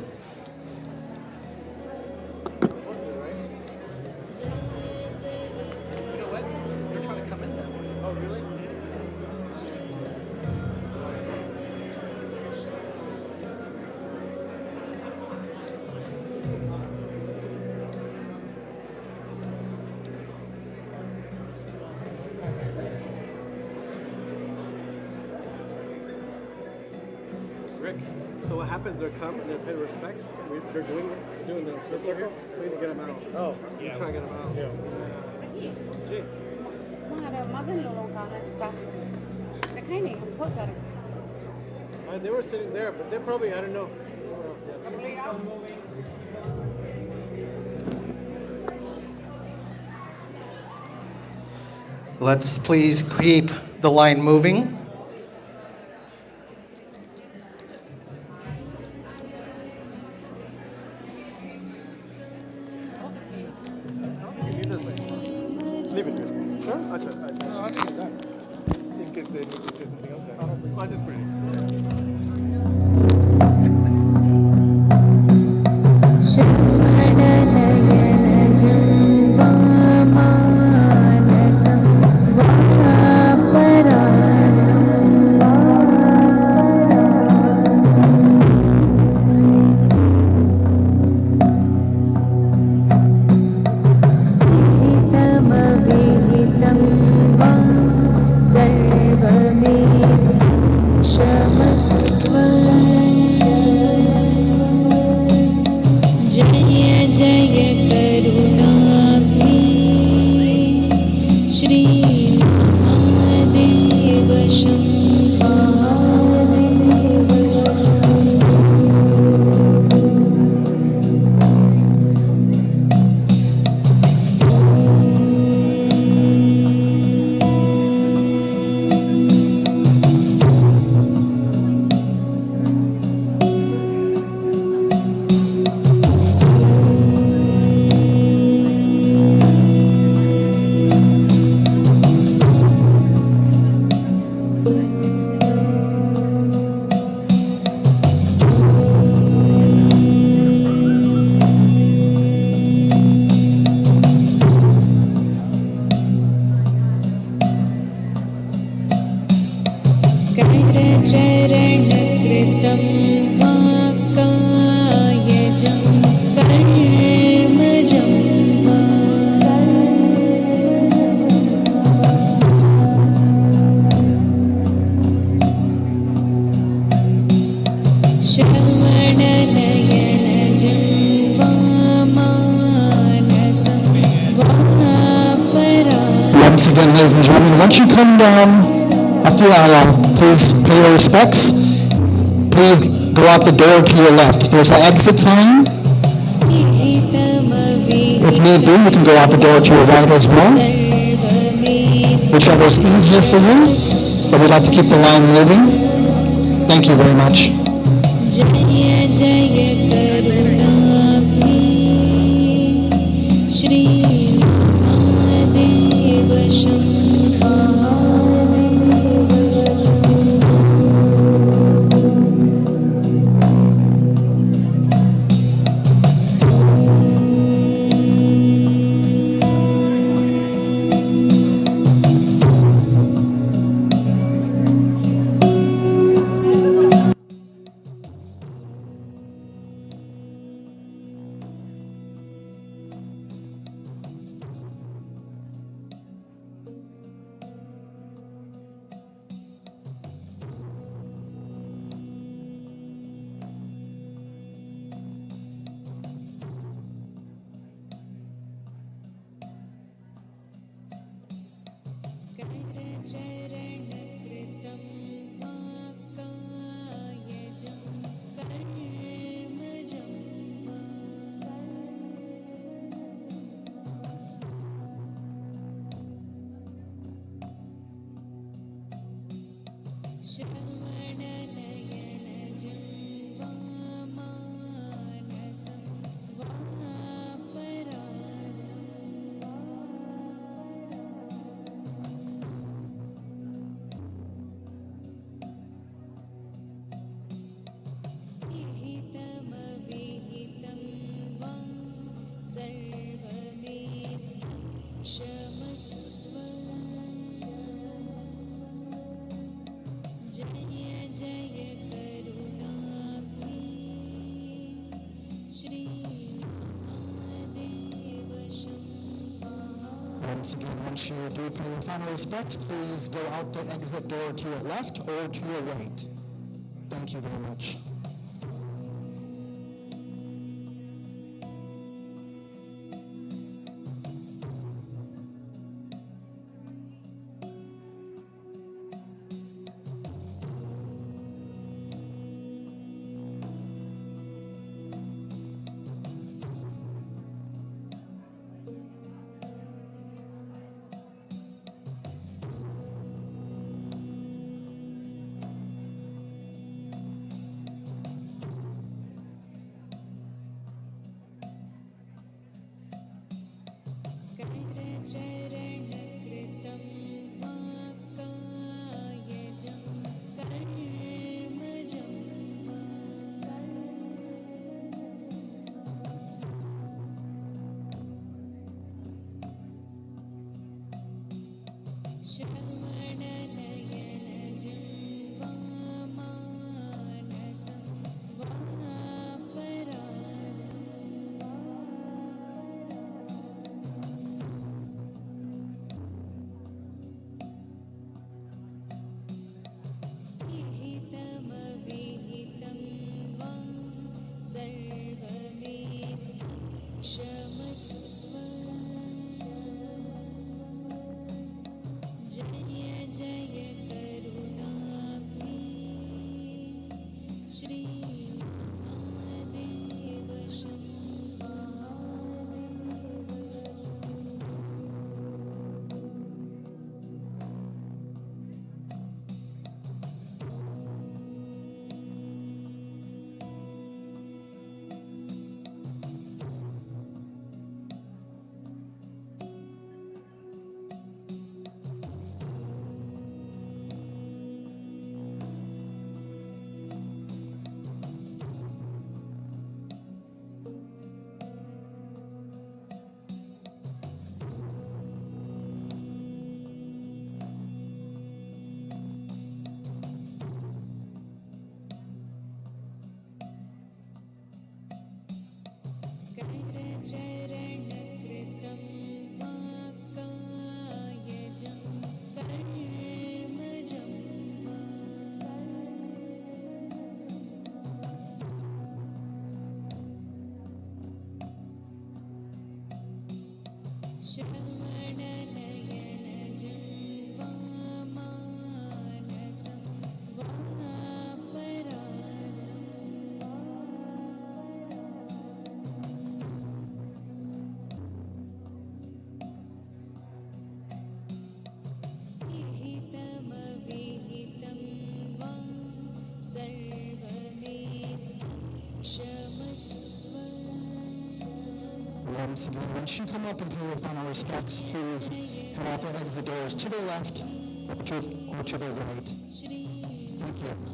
Rick, so what happens? They come and they pay respects. They're doing the circle. So we need to get them out. Oh, yeah. Try to get them out. Yeah. Gee. They were sitting there, but they're probably, I don't know. Let's please keep the line moving. Leave it here. Sure? I'll take it back. In case they need to say something else. I'll just put it in. Once again, ladies and gentlemen, once you come down up the aisle, please pay your respects. Please go out the door to your left. There's an exit sign. If need be, you can go out the door to your right as well. Whichever is easier for you, but we'd like to keep the line moving. Thank you very much. Once again, once you do pay your final respects, please go out the exit door to your left or to your right. Thank you very much. once again, once you come up and pay your final respects, please head out the exit doors to the left or to the right. Thank you.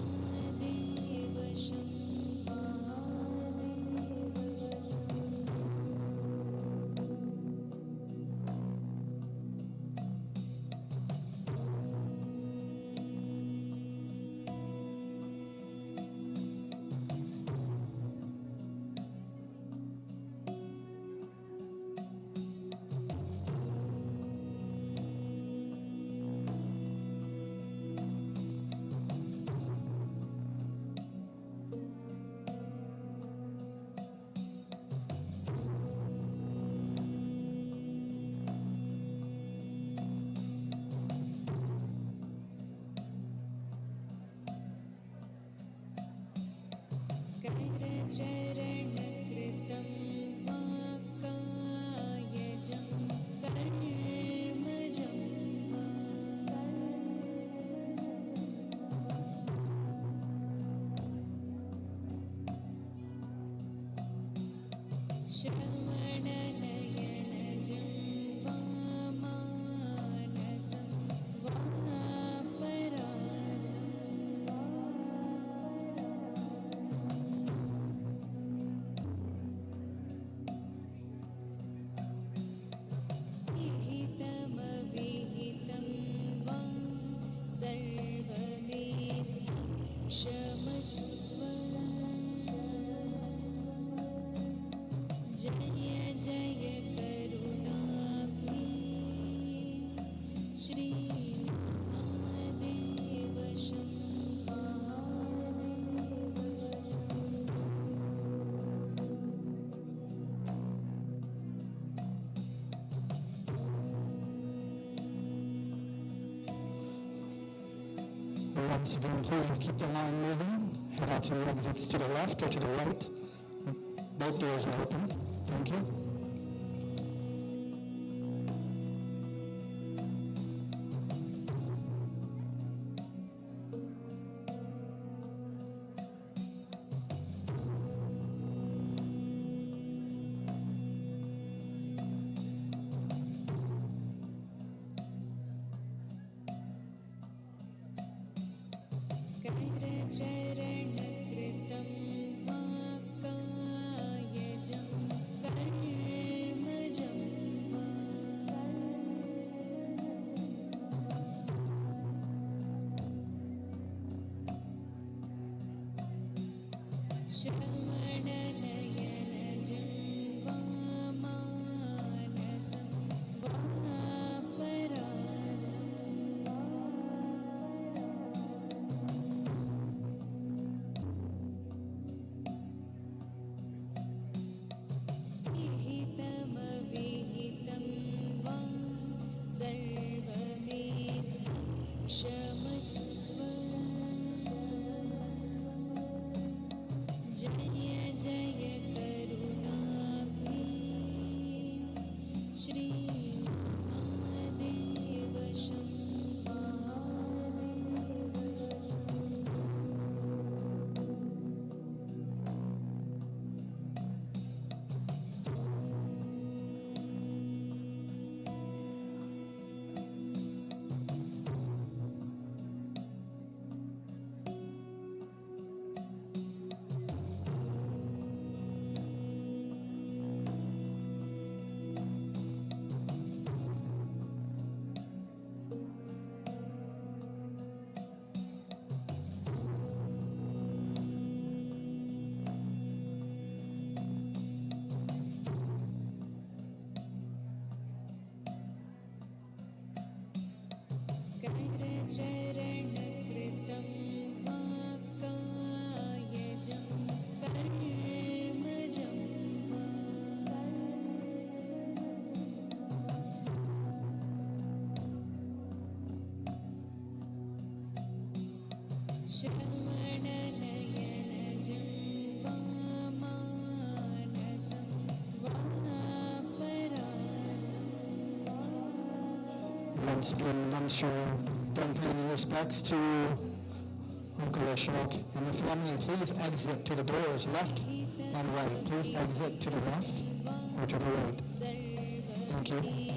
Once again, please keep the line moving. Head out to the exits to the left or to the right. Both doors are open. Thank you. Once again, once you're done paying respects to Uncle Ashok and the family, please exit to the doors left and right. Please exit to the left to the world. Thank you.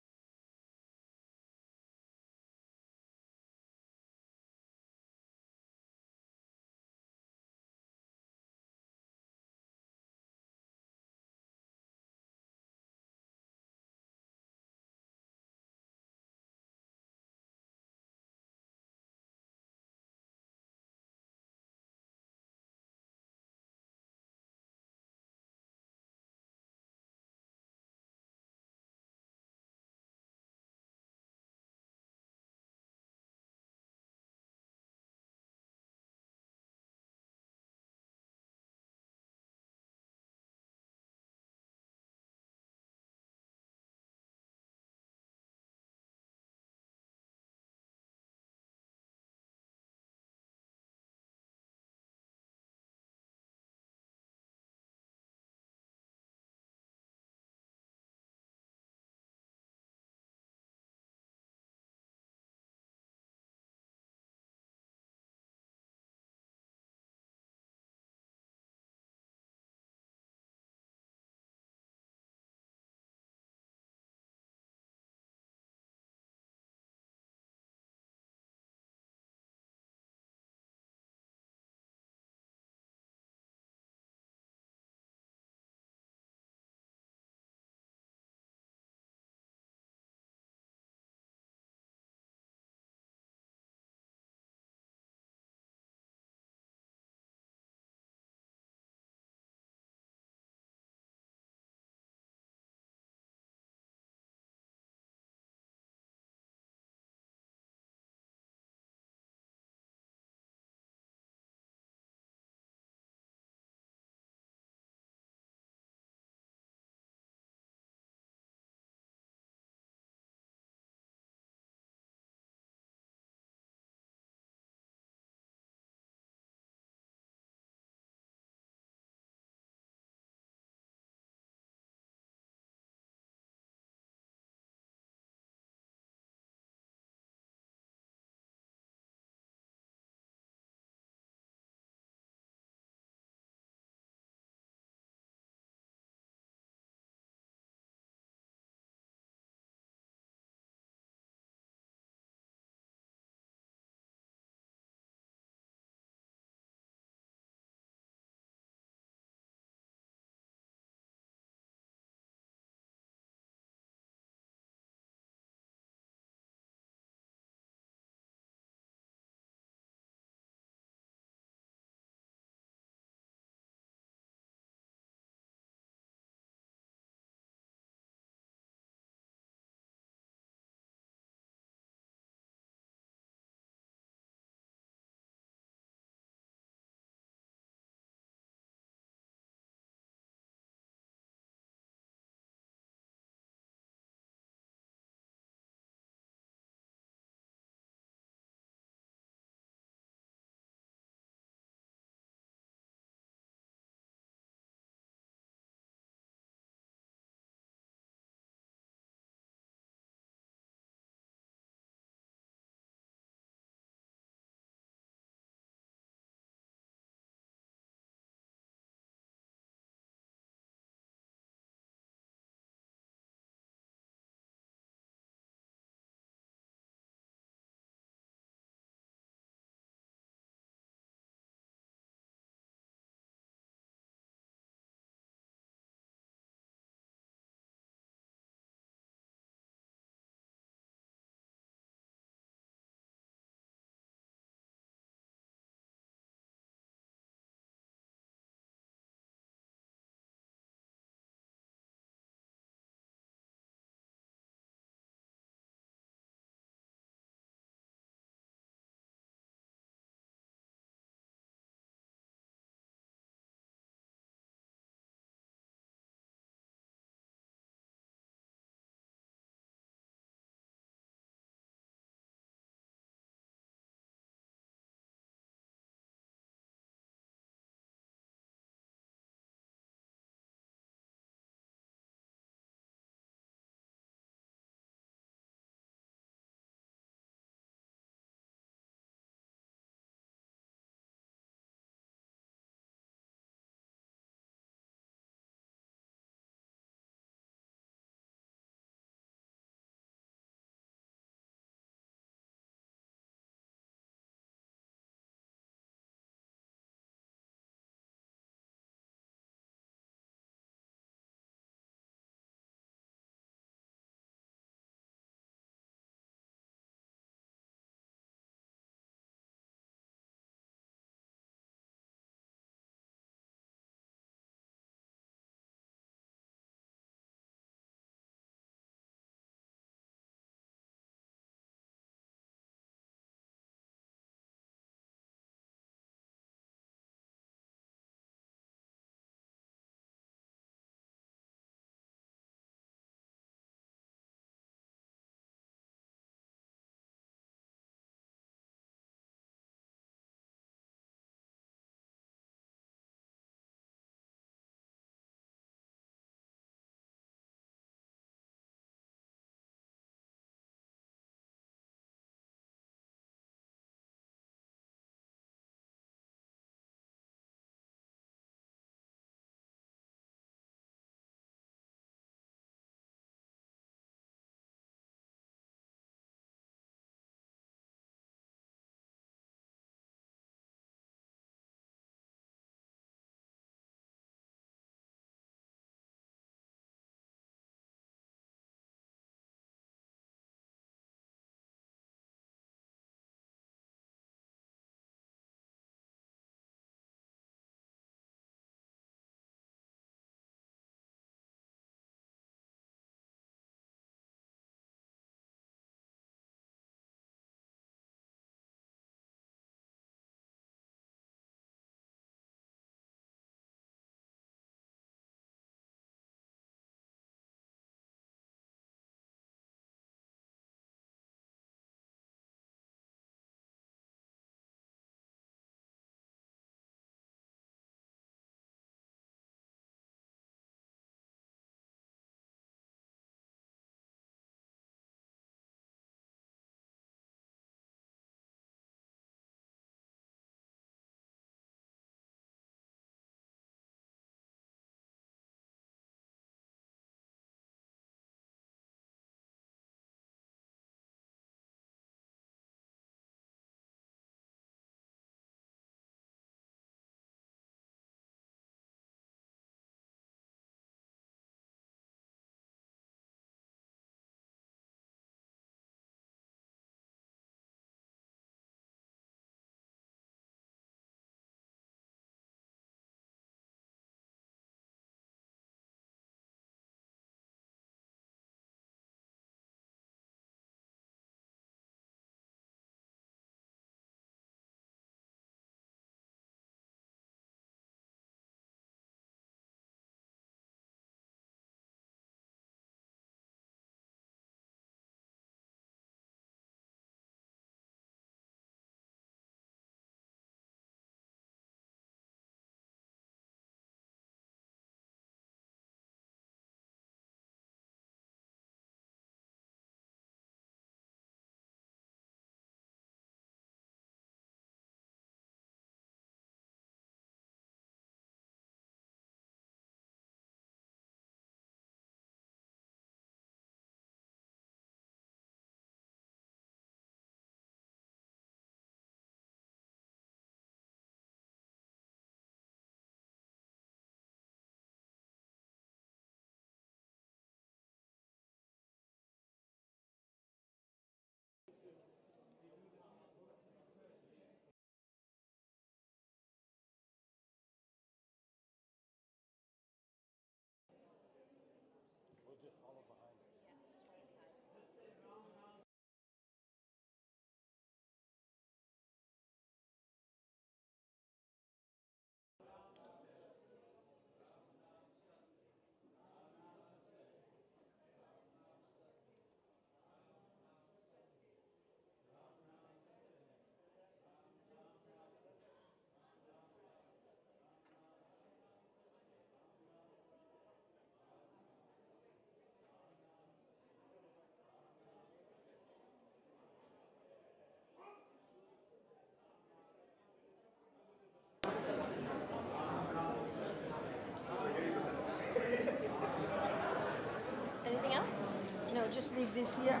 leave this here.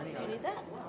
Do you need that?